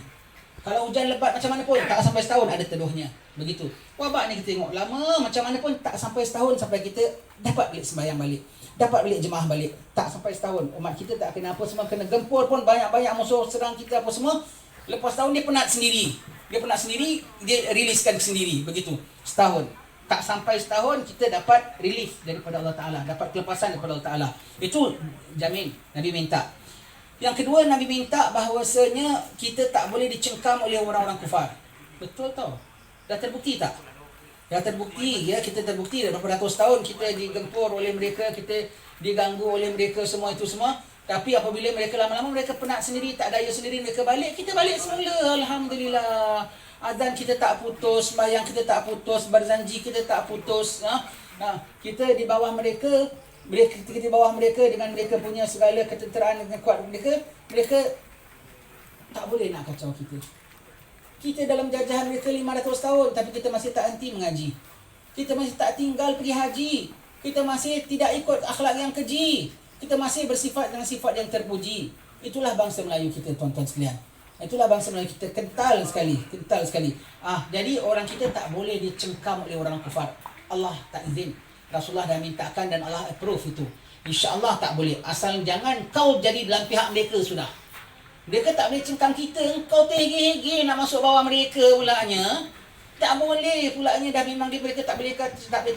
Kalau hujan lebat macam mana pun tak sampai setahun ada teduhnya. Begitu. Wabak ni kita tengok lama macam mana pun tak sampai setahun sampai kita dapat balik sembahyang balik. Dapat balik jemaah balik. Tak sampai setahun. Umat kita tak kena apa semua. Kena gempur pun banyak-banyak musuh serang kita apa semua. Lepas tahun dia penat sendiri. Dia penat sendiri, dia riliskan sendiri. Begitu. Setahun. Tak sampai setahun kita dapat relief daripada Allah Ta'ala. Dapat kelepasan daripada Allah Ta'ala. Itu jamin Nabi minta. Yang kedua, Nabi minta bahawasanya kita tak boleh dicengkam oleh orang-orang kufar. Betul tau. Dah terbukti tak? Dah terbukti ya, kita terbukti dah berapa ratus tahun kita digempur oleh mereka, kita diganggu oleh mereka semua itu semua. Tapi apabila mereka lama-lama mereka penat sendiri, tak daya sendiri, mereka balik, kita balik semula. Alhamdulillah. Azan kita tak putus, sembahyang kita tak putus, berzanji kita tak putus. Kita di bawah mereka, kita di bawah mereka dengan mereka punya segala ketenteraan dengan kuat mereka tak boleh nak kacau kita. Kita dalam jajahan mereka 500 tahun tapi kita masih tak henti mengaji. Kita masih tak tinggal pergi haji. Kita masih tidak ikut akhlak yang keji. Kita masih bersifat dengan sifat yang terpuji. Itulah bangsa Melayu kita, tuan-tuan sekalian. Itulah bangsa Melayu kita, kental sekali. Jadi orang kita tak boleh dicengkam oleh orang kufar. Allah tak izin. Rasulullah dah mintakan dan Allah approve itu. InsyaAllah tak boleh. Asal jangan kau jadi dalam pihak mereka sudah. Mereka tak boleh cengkam kita. Engkau terhege-hege nak masuk bawah mereka pulaknya. Tak boleh pulaknya. Dah memang mereka tak boleh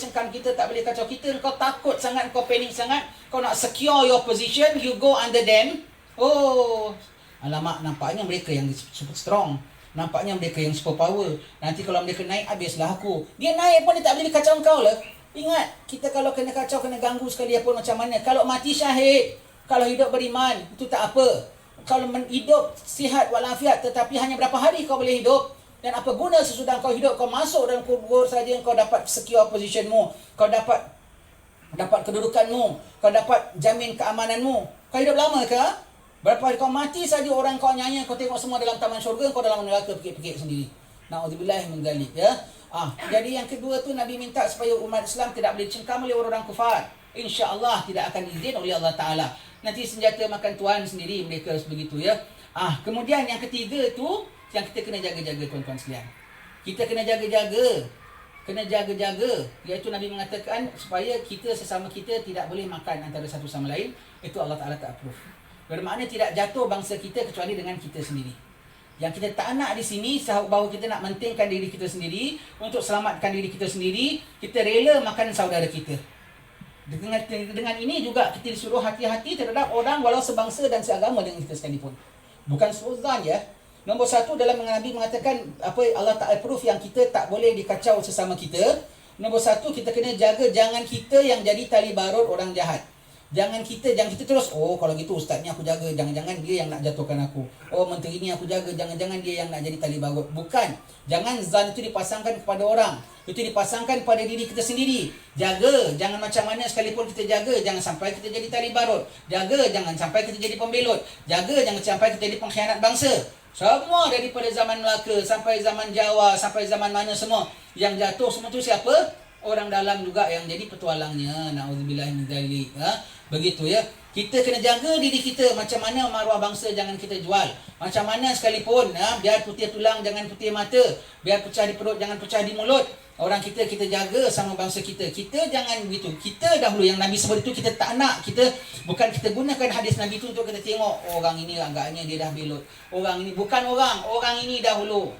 cengkam kita, tak boleh kacau kita. Engkau takut sangat, engkau panik sangat. Kau nak secure your position, you go under them. Oh, alamak, nampaknya mereka yang super strong. Nampaknya mereka yang super power. Nanti kalau mereka naik, habislah aku. Dia naik pun dia tak boleh kacau engkau lah. Ingat, kita kalau kena kacau, kena ganggu sekali pun macam mana. Kalau mati syahid, kalau hidup beriman, itu tak apa. Kalau hidup sihat walafiat tetapi hanya berapa hari kau boleh hidup, dan apa guna sesudah kau hidup kau masuk dalam kubur saja kau dapat secure positionmu, kau dapat kedudukanmu, kau dapat jamin keamananmu. Kau hidup lama ke? Berapa hari kau mati saja orang kau nyanyi, kau tengok semua dalam taman syurga, kau dalam neraka pekik-pekik sendiri. Na'udzubillah min dzalik ya. Jadi yang kedua tu Nabi minta supaya umat Islam tidak boleh cengkam oleh orang kufar. Insya-Allah tidak akan izin oleh Allah Taala. Nanti senjata makan tuan sendiri mereka begitu ya. Kemudian yang ketiga tu yang kita kena jaga-jaga tuan-tuan sekalian. Kita kena jaga-jaga. Iaitu Nabi mengatakan supaya kita sesama kita tidak boleh makan antara satu sama lain. Itu Allah Taala tak approve. Bermakna tidak jatuh bangsa kita kecuali dengan kita sendiri. Yang kita tak nak di sini bahawa kita nak mentingkan diri kita sendiri, untuk selamatkan diri kita sendiri, kita rela makan saudara kita. Dengan ini juga kita disuruh hati-hati terhadap orang walau sebangsa dan seagama dengan kita sekalipun. Bukan suuzan ya. Nombor satu dalam Nabi mengatakan apa Allah tak approve yang kita tak boleh dikacau sesama kita. Nombor satu kita kena jaga jangan kita yang jadi tali barut orang jahat. Jangan kita terus, oh kalau gitu ustaznya aku jaga, jangan-jangan dia yang nak jatuhkan aku. Oh menteri ni aku jaga, jangan-jangan dia yang nak jadi tali barut. Bukan. Jangan zan itu dipasangkan kepada orang. Itu dipasangkan pada diri kita sendiri. Jaga, jangan macam mana sekalipun kita jaga, jangan sampai kita jadi tali barut. Jaga, jangan sampai kita jadi pembelot. Jaga, jangan sampai kita jadi pengkhianat bangsa. Semua daripada zaman Melaka sampai zaman Jawa, sampai zaman mana semua yang jatuh semua tu siapa? Orang dalam juga yang jadi petualangnya. Na'udzubillah min dzalik. Begitu ya. Kita kena jaga diri kita. Macam mana maruah bangsa jangan kita jual. Macam mana sekalipun biar putih tulang jangan putih mata, biar pecah di perut jangan pecah di mulut. Orang kita jaga sama bangsa kita. Kita jangan begitu. Kita dahulu yang Nabi sebut itu kita tak nak. Bukan kita gunakan hadis Nabi itu untuk kita tengok orang ini agaknya dia dah belot. Orang ini bukan orang ini dahulu.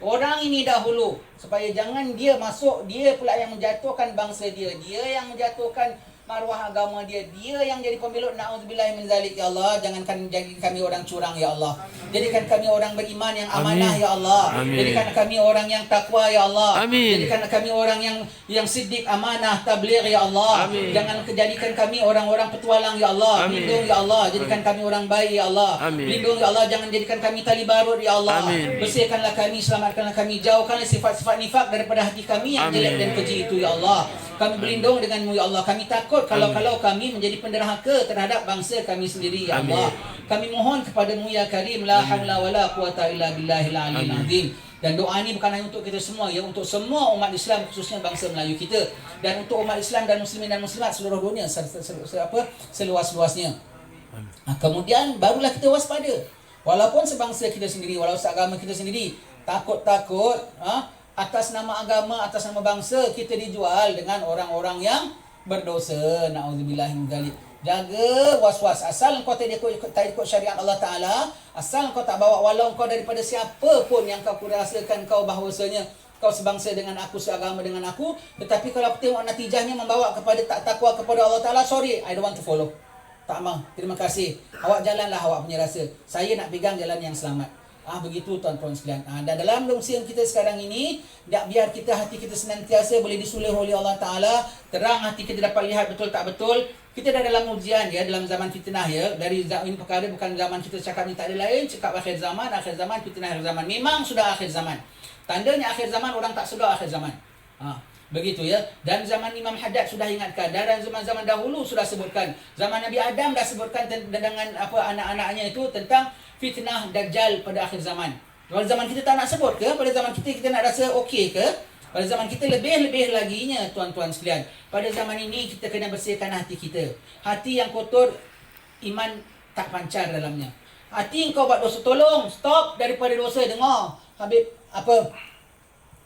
Orang ini dahulu, supaya jangan dia masuk, dia pula yang menjatuhkan bangsa dia, dia yang menjatuhkan maruah agama dia, dia yang jadi pembelot. Na'udzubillah min zalik ya Allah. Jangankan jadikan kami orang curang ya Allah. Jadikan kami orang beriman yang amanah ya Allah. Jadikan kami orang yang takwa ya Allah. Jadikan kami orang yang siddiq, amanah, tabligh ya Allah. Jangan jadikan kami orang-orang petualang ya Allah. Lindung ya Allah. Jadikan kami orang baik ya Allah. Lindung ya Allah. Jangan jadikan kami tali barut ya Allah. Bersihkanlah kami, selamatkanlah kami, jauhkanlah sifat-sifat nifak daripada hati kami yang jelek dan keji itu ya Allah. Kami berlindung denganmu ya Allah. Kami takut kalau kami menjadi penderhaka terhadap bangsa kami sendiri ya Allah. Kami mohon kepadamu ya Karim, la haula wala quwata illa billahil aliyil azim. Dan doa ini bukan hanya untuk kita semua ya, untuk semua umat Islam, khususnya bangsa Melayu kita, dan untuk umat Islam dan muslimin dan muslimat seluruh dunia seluas-luasnya. Kemudian barulah kita waspada. Walaupun sebangsa kita sendiri, walau seagama kita sendiri, takut atas nama agama, atas nama bangsa, kita dijual dengan orang-orang yang berdosa. Na'udzubillah min dzalik. Jaga was-was. Asal kau tak ikut syariat Allah Ta'ala, asal kau tak bawa walau kau daripada siapa pun yang kau rasakan kau bahawasanya kau sebangsa dengan aku, seagama dengan aku, tetapi kalau tengok natijahnya membawa kepada tak takwa kepada Allah Ta'ala, sorry, I don't want to follow. Tak mau. Terima kasih. Awak jalanlah awak punya rasa. Saya nak pegang jalan yang selamat. Begitu tuan-tuan sekalian. Dan dalam usia kita sekarang ini, tak biar kita hati kita senantiasa boleh disulih oleh Allah Ta'ala, terang hati kita dapat lihat betul tak betul. Kita dah dalam ujian ya, dalam zaman fitnah ya. Dari ini perkara bukan zaman kita cakap ni tak ada lain, cakap akhir zaman, fitnah akhir zaman. Memang sudah akhir zaman. Tandanya akhir zaman, orang tak sedar akhir zaman. Begitu ya. Dan zaman Imam Haddad sudah ingatkan, dan zaman-zaman dahulu sudah sebutkan. Zaman Nabi Adam dah sebutkan dengan anak-anaknya itu tentang fitnah Dajjal pada akhir zaman. Kalau zaman kita tak nak sebut ke? Pada zaman kita nak rasa okey ke? Pada zaman kita lebih-lebih laginya tuan-tuan sekalian. Pada zaman ini kita kena bersihkan hati kita. Hati yang kotor, iman tak pancar dalamnya. Hati kau buat dosa, tolong stop daripada dosa. Dengar Habib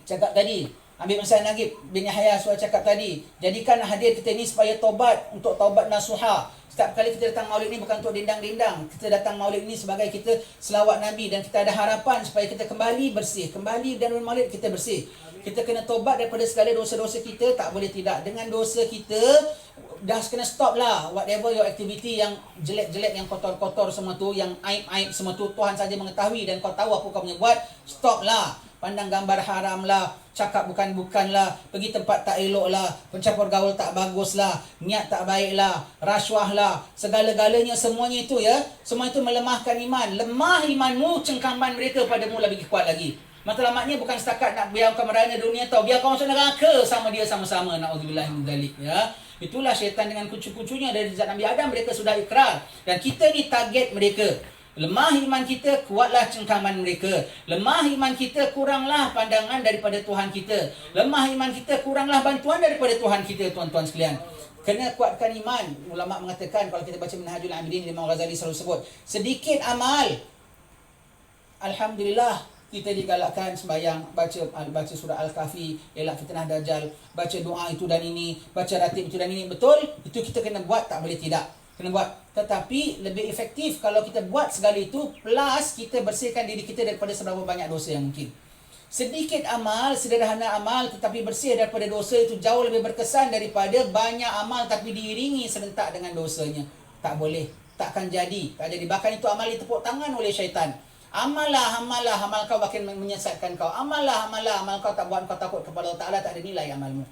cakap tadi, Habib Musa Nagib bin Yahya sudah cakap tadi, jadikan hadir kita ni supaya taubat, untuk taubat nasuha. Setiap kali kita datang maulid ni bukan untuk dindang-dindang. Kita datang maulid ni sebagai kita selawat Nabi, dan kita ada harapan supaya kita kembali bersih. Kembali dan maulid kita bersih. Kita kena tobat daripada segala dosa-dosa kita, tak boleh tidak. Dengan dosa kita, dah kena stop lah. Whatever your activity yang jelek-jelek, yang kotor-kotor semua tu, yang aib-aib semua tu, Tuhan saja mengetahui dan kau tahu apa kau punya buat. Stop lah. Pandang gambar haram lah, cakap bukan-bukan lah, pergi tempat tak elok lah, pencampur gaul tak bagus lah, niat tak baik lah, rasuah lah, segala-galanya semuanya itu ya. Semua itu melemahkan iman. Lemah imanmu, cengkaman mereka padamu lebih kuat lagi. Matlamatnya bukan setakat nak biar kau merana dunia tau, biar kau masuk neraka sama dia sama-sama. Na'udzubillah min dzalik ya. Itulah syaitan dengan kucu-kucunya dari zat Nabi Adam, mereka sudah ikrar. Dan kita ni target mereka. Lemah iman kita, kuatlah cengkaman mereka. Lemah iman kita, kuranglah pandangan daripada Tuhan kita. Lemah iman kita, kuranglah bantuan daripada Tuhan kita, tuan-tuan sekalian. Kena kuatkan iman. Ulama mengatakan, kalau kita baca Minhajul Abidin, Imam Ghazali selalu sebut, sedikit amal, alhamdulillah, kita digalakkan sembahyang, baca surah Al-Kahfi, elak fitnah Dajjal, baca doa itu dan ini, baca ratib itu dan ini. Betul, itu kita kena buat, tak boleh tidak. Kena buat. Tetapi lebih efektif kalau kita buat segala itu, plus kita bersihkan diri kita daripada seberapa banyak dosa yang mungkin. Sedikit amal, sederhana amal, tetapi bersih daripada dosa, itu jauh lebih berkesan daripada banyak amal tapi diiringi serentak dengan dosanya. Tak boleh. Takkan jadi. Tak jadi. Bahkan itu amal ditepuk tangan oleh syaitan. Amallah, amal kau makin menyesatkan kau. Amal kau tak buat kau takut kepada Allah Ta'ala, tak ada nilai amalmu.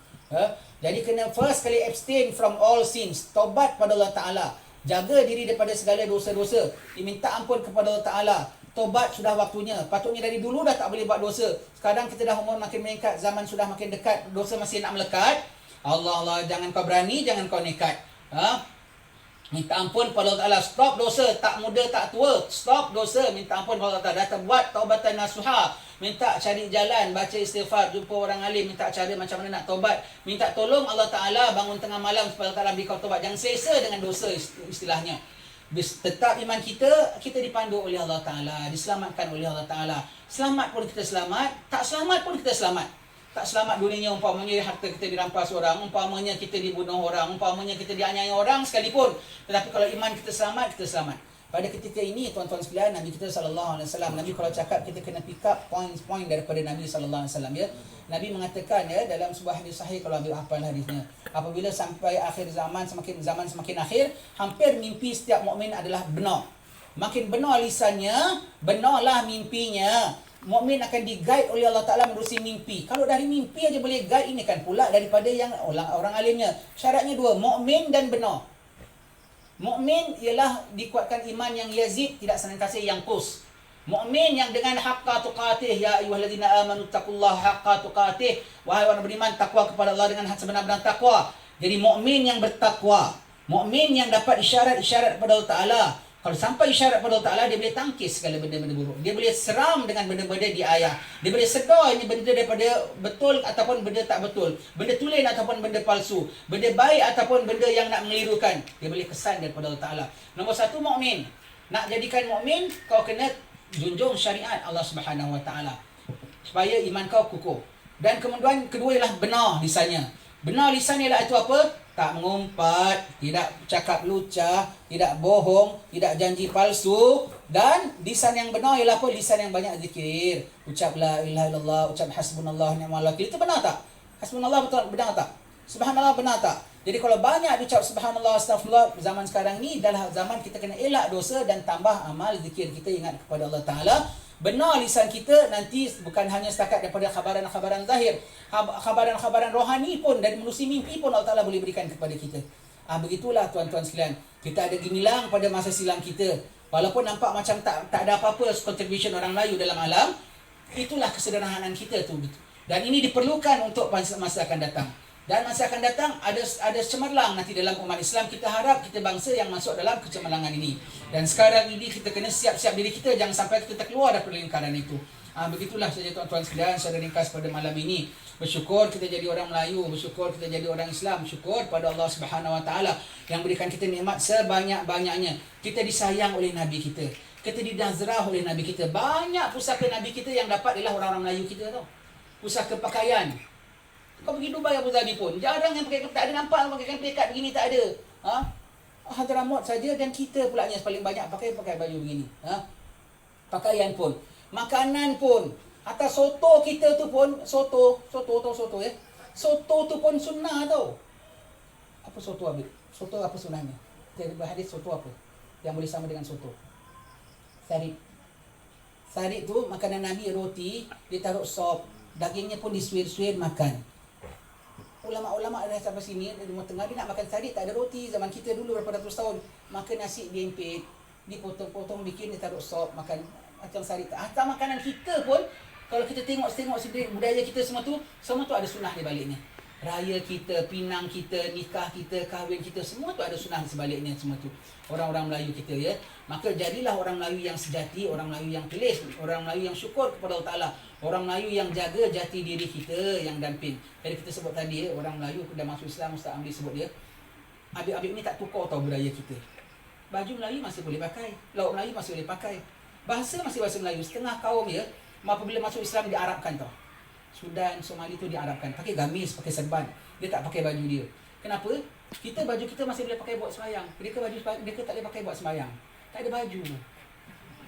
Jadi kena first kali abstain from all sins. Tobat pada Allah Ta'ala. Jaga diri daripada segala dosa-dosa. Diminta ampun kepada Allah Ta'ala. Tobat sudah waktunya. Patutnya dari dulu dah tak boleh buat dosa. Sekarang kita dah umur makin meningkat, zaman sudah makin dekat, dosa masih nak melekat. Allah, jangan kau berani, jangan kau nekat. Minta ampun pada Allah Ta'ala. Stop dosa. Tak muda, tak tua. Stop dosa. Minta ampun pada Allah Ta'ala. Dah terbuat taubatan nasuha. Minta cari jalan. Baca istighfar. Jumpa orang alim. Minta cara macam mana nak taubat. Minta tolong Allah Ta'ala. Bangun tengah malam supaya Allah Ta'ala beri kau taubat. Jangan selesa dengan dosa istilahnya. Tetap iman kita. Kita dipandu oleh Allah Ta'ala. Diselamatkan oleh Allah Ta'ala. Selamat pun kita selamat. Tak selamat pun kita selamat. Tak selamat dunianya, umpamanya harta kita dirampas orang, umpamanya kita dibunuh orang, umpamanya kita dianiaya orang sekalipun. Tetapi kalau iman kita selamat, kita selamat. Pada ketika ini, tuan-tuan sekalian, Nabi kita SAW, Nabi kalau cakap, kita kena pick up point-point daripada Nabi SAW ya. Nabi mengatakan ya, dalam sebuah hadis sahih, kalau ambil hafal hadisnya, apabila sampai akhir zaman, semakin akhir, hampir mimpi setiap mukmin adalah benar. Makin benar lisannya, benarlah mimpinya. Mukmin akan di-guide oleh Allah Ta'ala menerusi mimpi. Kalau dari mimpi aja boleh guide, ini kan pula daripada yang orang alimnya. Syaratnya dua, mukmin dan benar. Mukmin ialah dikuatkan iman yang yazid, tidak senantiasa yang kus. Mukmin yang dengan haqqa tuqatih, ya ayyuhallazina amanu taqullaha haqqa tuqatih, wahai orang beriman, takwa kepada Allah dengan sebenar-benar takwa. Jadi mukmin yang bertakwa, mukmin yang dapat isyarat-isyarat kepada Allah Ta'ala. Kalau sampai isyarat pada Allah Ta'ala, dia boleh tangkis segala benda-benda buruk. Dia boleh seram dengan benda-benda di ayah. Dia boleh sedar ini benda daripada betul ataupun benda tak betul. Benda tulen ataupun benda palsu. Benda baik ataupun benda yang nak mengelirukan. Dia boleh kesan daripada Allah Ta'ala. Nombor satu, mukmin. Nak jadikan mukmin, kau kena junjung syariat Allah Subhanahu Wa Ta'ala. Supaya iman kau kukuh. Dan kemudian kedua ialah benar lisannya. Benar lisan ialah itu apa? Tak mengumpat, tidak cakap lucah, tidak bohong, tidak janji palsu. Dan lisan yang benar ialah apa? Lisan yang banyak zikir. Ucap la ilaha illallah, ucap hasbunallah ni'mal wakil. Itu benar tak? Hasbunallah betul benar tak? Subhanallah benar tak? Jadi kalau banyak ucap subhanallah, astagfirullah, zaman sekarang ni adalah zaman kita kena elak dosa dan tambah amal zikir kita, ingat kepada Allah Ta'ala. Benar lisan kita nanti bukan hanya setakat daripada khabaran-khabaran zahir, khabaran-khabaran rohani pun dan menerusi mimpi pun Allah Ta'ala boleh berikan kepada kita. Begitulah tuan-tuan sekalian, kita ada gemilang pada masa silam kita. Walaupun nampak macam tak ada apa-apa contribution orang Melayu dalam alam, itulah kesederhanaan kita tu. Dan ini diperlukan untuk masa akan datang. Dan masa akan datang ada cemerlang nanti dalam umat Islam. Kita harap kita bangsa yang masuk dalam kecemerlangan ini. Dan sekarang ini kita kena siap-siap diri kita, jangan sampai kita terkeluar dari lingkaran itu. Begitulah saja tuan-tuan sekalian, saya ringkas pada malam ini. Bersyukur kita jadi orang Melayu, bersyukur kita jadi orang Islam, syukur pada Allah Subhanahu Wa Taala yang berikan kita nikmat sebanyak-banyaknya. Kita disayang oleh Nabi kita, kita didazrah oleh Nabi kita. Banyak pusaka Nabi kita yang dapat ialah orang-orang Melayu kita tau. Pusaka pakaian. Kau pergi Dubai Abu Dhabi pun jarang yang pakai, tak ada nampak pakai pekat begini, tak ada. Hadramaut saja, dan kita pula yang paling banyak pakai baju begini. Pakaian pun, makanan pun, atas soto kita tu pun, soto tahu soto ya. Soto tu pun sunnah tau. Apa soto Habib? Soto apa sunnahnya? Dia berhadis soto apa yang boleh sama dengan soto? Sarit. Sarit tu makanan Nabi, roti, dia taruh sop, dagingnya pun disuir-suir makan. Ulama-ulama dah sampai sini, di Timur Tengah, dia nak makan sarit, tak ada roti. Zaman kita dulu berapa ratus tahun, makan nasi diempit, dipotong-potong, bikin, dia taruh sop, makan macam sarit. Hatta makanan kita pun, kalau kita tengok budaya kita semua tu ada sunnah di baliknya. Raya kita, pinang kita, nikah kita, kahwin kita, semua tu ada sunnah di sebaliknya semua tu. Orang-orang Melayu kita ya. Maka jadilah orang Melayu yang sejati, orang Melayu yang tulis, orang Melayu yang syukur kepada Allah Ta'ala, orang Melayu yang jaga jati diri kita yang damping. Jadi kita sebut tadi ya, orang Melayu dah masuk Islam, Ustaz Amri sebut dia, Habib ni tak tukar tau budaya kita. Baju Melayu masih boleh pakai, lauk Melayu masih boleh pakai, bahasa masih bahasa Melayu. Setengah kaum ya, apabila masuk Islam dia Arabkan tau. Sudan, Somali tu diarabkan, pakai gamis, pakai serban. Dia tak pakai baju dia. Kenapa? Baju kita masih boleh pakai buat sembahyang. Mereka tak boleh pakai buat sembahyang. Tak ada baju.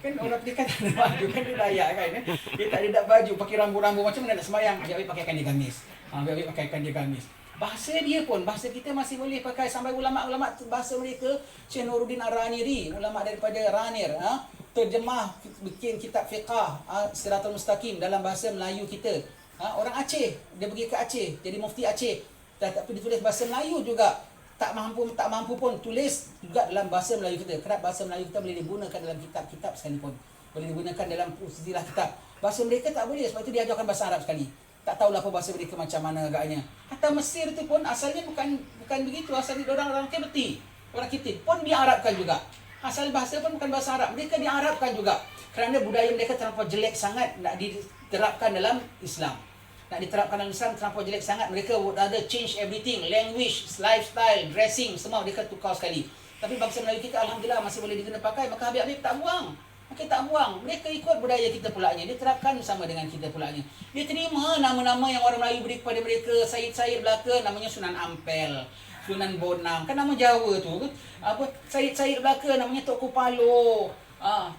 Kan orang dia kan tak ada baju, kan dia layak kan. Dia tak ada baju, pakai rambu-rambu, macam mana nak sembahyang? Dia pakaikan dia gamis. Dia pakaikan dia gamis. Bahasa dia pun, bahasa kita masih boleh pakai. Sampai ulama-ulama bahasa mereka, Syekh Nuruddin Ar-Raniri, ulama daripada Ranir, terjemah bikin kitab fiqah Siratul Mustaqim dalam bahasa Melayu kita. Orang Aceh, dia pergi ke Aceh, jadi mufti Aceh. Tapi dia tulis bahasa Melayu juga. Tak mampu pun tulis juga dalam bahasa Melayu kita. Kerana bahasa Melayu kita boleh digunakan dalam kitab-kitab sekalipun. Boleh digunakan dalam sejarah kitab. Bahasa mereka tak boleh, sebab itu dia ajarkan bahasa Arab sekali. Tak tahulah apa bahasa mereka macam mana agaknya. Hatta Mesir tu pun asalnya bukan begitu. Asalnya orang Kipti, orang Kipti pun diarabkan juga. Asal bahasa pun bukan bahasa Arab. Mereka diarabkan juga. Kerana budaya mereka terlampau jelek sangat nak diterapkan dalam Islam. Nak diterapkan dalam Islam terlampau jelek sangat. Mereka would rather change everything, language, lifestyle, dressing, semua mereka tukar sekali. Tapi bangsa Melayu kita alhamdulillah masih boleh diguna pakai. Maka Habib-Habib tak buang. Mereka ikut budaya kita pulanya. Dia terapkan sama dengan kita pulanya. Dia terima nama-nama yang orang Melayu beri kepada mereka. Sayyid Belaka namanya Sunan Ampel, Sunan Bonang. Kan nama Jawa tu. Sayyid Belaka namanya Tok Kupalo.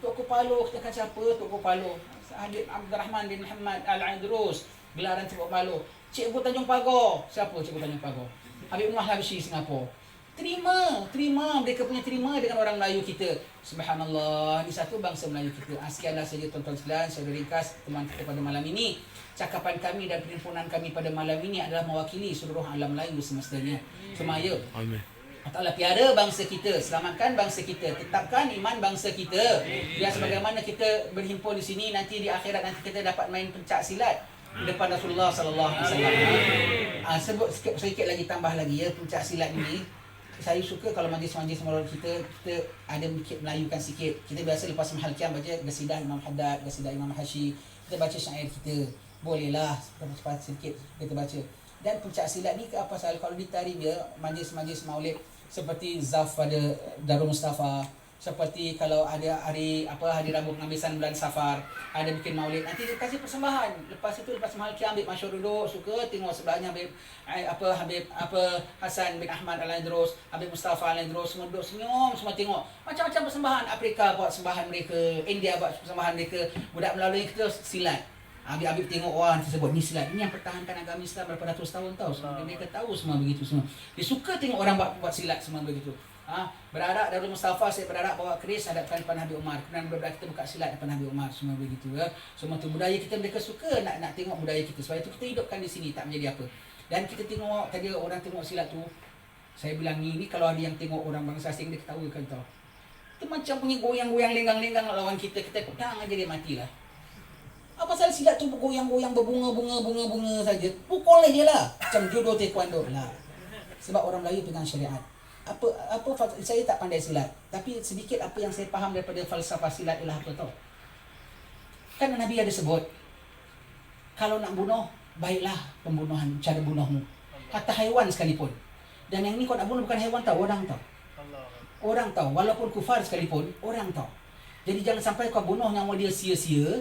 Tok Kupalo, kita kan siapa Tok Kupalo? Habib Abdul Rahman bin Muhammad Al-Aidrus, gelaran Tok Kupalo. Cikgu Tanjung Pagar, siapa Cikgu Tanjung Pagar? Habib Noah Habsyi Singapura. Terima mereka punya terima dengan orang Melayu kita. Subhanallah, ini satu bangsa Melayu kita. Sekianlah saja tuan-tuan sekalian, saya ringkas teman kita pada malam ini. Cakapan kami dan perhimpunan kami pada malam ini adalah mewakili seluruh alam Melayu semestanya. Semaya Amin. Allah piara bangsa kita, selamatkan bangsa kita, tetapkan iman bangsa kita. Biar sebagaimana kita berhimpun di sini, nanti di akhirat nanti kita dapat main pencak silat di depan Rasulullah sallallahu alaihi wasallam. Sebut sedikit lagi, tambah lagi ya, pencak silat ini. Saya suka kalau majlis-majlis moral kita ada sedikit melayukan sikit. Kita biasa lepas mahal-kiam baca Qasidah Imam Haddad, Qasidah Imam Hashi, kita baca syair kita. Bolehlah cepat sedikit kita baca. Dan pencak silat ni ke apa pasal kalau ditarik dia majlis-majlis maulid seperti Zaf pada Darul Mustafa, Seperti kalau ada hari Rabu pengambisan bulan Safar, ada bikin maulid, nanti dia kasih persembahan. Lepas mahal kita ambil masyhur duduk, suka tengok sebelahnya Habib Hasan bin Ahmad Al-Andros, Habib Mustafa Al-Andros, semua duduk senyum, semua tengok macam-macam persembahan. Afrika buat persembahan mereka, India buat persembahan mereka, budak melalui kita silat. Habib tengok orang tersebut, ni silat, ni yang pertahankan agama Islam berapa ratus tahun tahu. Semua mereka tahu semua begitu semua. Dia suka tengok orang buat silat semua begitu. Berharap Darul Mustafa, saya berharap bawa keris hadapkan depan Nabi Umar. Kemudian budak kita buka silat depan Nabi Umar, semua begitu ya. Semua tu budaya kita, mereka suka nak tengok budaya kita. Sebab itu kita hidupkan di sini, tak menjadi apa. Dan kita tengok tadi orang tengok silat tu, saya bilang ni kalau ada yang tengok orang bangsa asing, dia ketawakan tau. Itu macam punya goyang-goyang lenggang-lenggang lawan kita kutang aja dia matilah. Apa pasal silat tu bergoyang-goyang berbunga-bunga saja. Pukul dia lah. Macam judo taekwondo lah. Sebab orang Melayu pegang syariat. Saya tak pandai silat, tapi sedikit apa yang saya faham daripada falsafah silat ialah apa tau. Kan Nabi ada sebut, kalau nak bunuh, baiklah pembunuhan, cara bunuhmu. Hatta haiwan sekalipun. Dan yang ni kau nak bunuh bukan haiwan tau, orang tau. Orang tahu, walaupun kufar sekalipun, orang tahu. Jadi jangan sampai kau bunuh nyawa dia sia-sia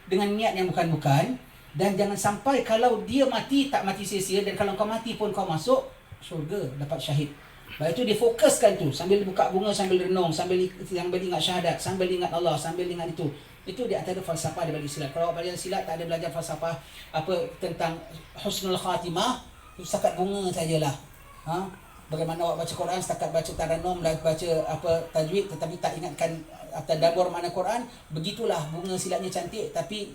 dengan niat yang bukan-bukan. Dan jangan sampai kalau dia mati, tak mati sia-sia. Dan kalau kau mati pun kau masuk syurga, dapat syahid. Baik itu dia fokuskan tu, sambil buka bunga, sambil renung, sambil ingat syahadat, sambil ingat Allah, sambil ingat itu. Itu di antara falsafah daripada silat. Kalau pelajaran silat tak ada belajar falsafah tentang husnul khatimah, setakat bunga sajalah. Bagaimana awak baca Quran, setakat baca taranum, baca tajwid, tetapi tak ingatkan atau dabur makna Quran. Begitulah bunga silatnya cantik, tapi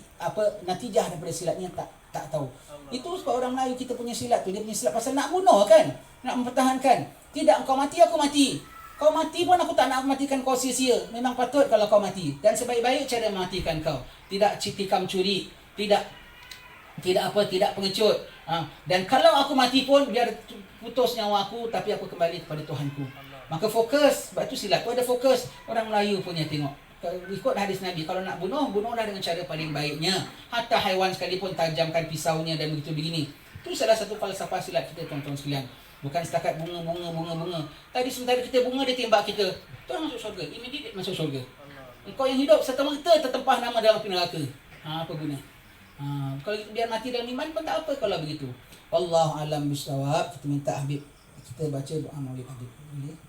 natijah daripada silatnya tak tahu. Itu sebab orang Melayu kita punya silat tu, dia punya silat pasal nak bunuh kan, nak mempertahankan. Tidak, kau mati aku mati. Kau mati pun aku tak nak matikan kau sia-sia. Memang patut kalau kau mati. Dan sebaik-baik cara mematikan kau, tidak tikam curi, tidak pengecut. Dan kalau aku mati pun biar putus nyawa aku, tapi aku kembali kepada Tuhanku. Maka fokus. Sebab itu silat tu ada fokus. Orang Melayu punya tengok. Ikut hadis Nabi, kalau nak bunuhlah dengan cara paling baiknya. Hatta haiwan sekalipun tajamkan pisaunya dan begitu begini. Itu salah satu falsafah silat kita, tuan-tuan sekalian. Bukan setakat bunga. Tadi sementara kita bunga, dia tembak kita, tu masuk syurga, immediate masuk syurga. Engkau yang hidup serta-merta tertempah nama dalam api neraka. Apa guna? Kalau biar mati dalam iman pun tak apa kalau begitu. Wallahu alam bisawab. Kita minta Habib, kita baca doa Maulid Habib. Boleh?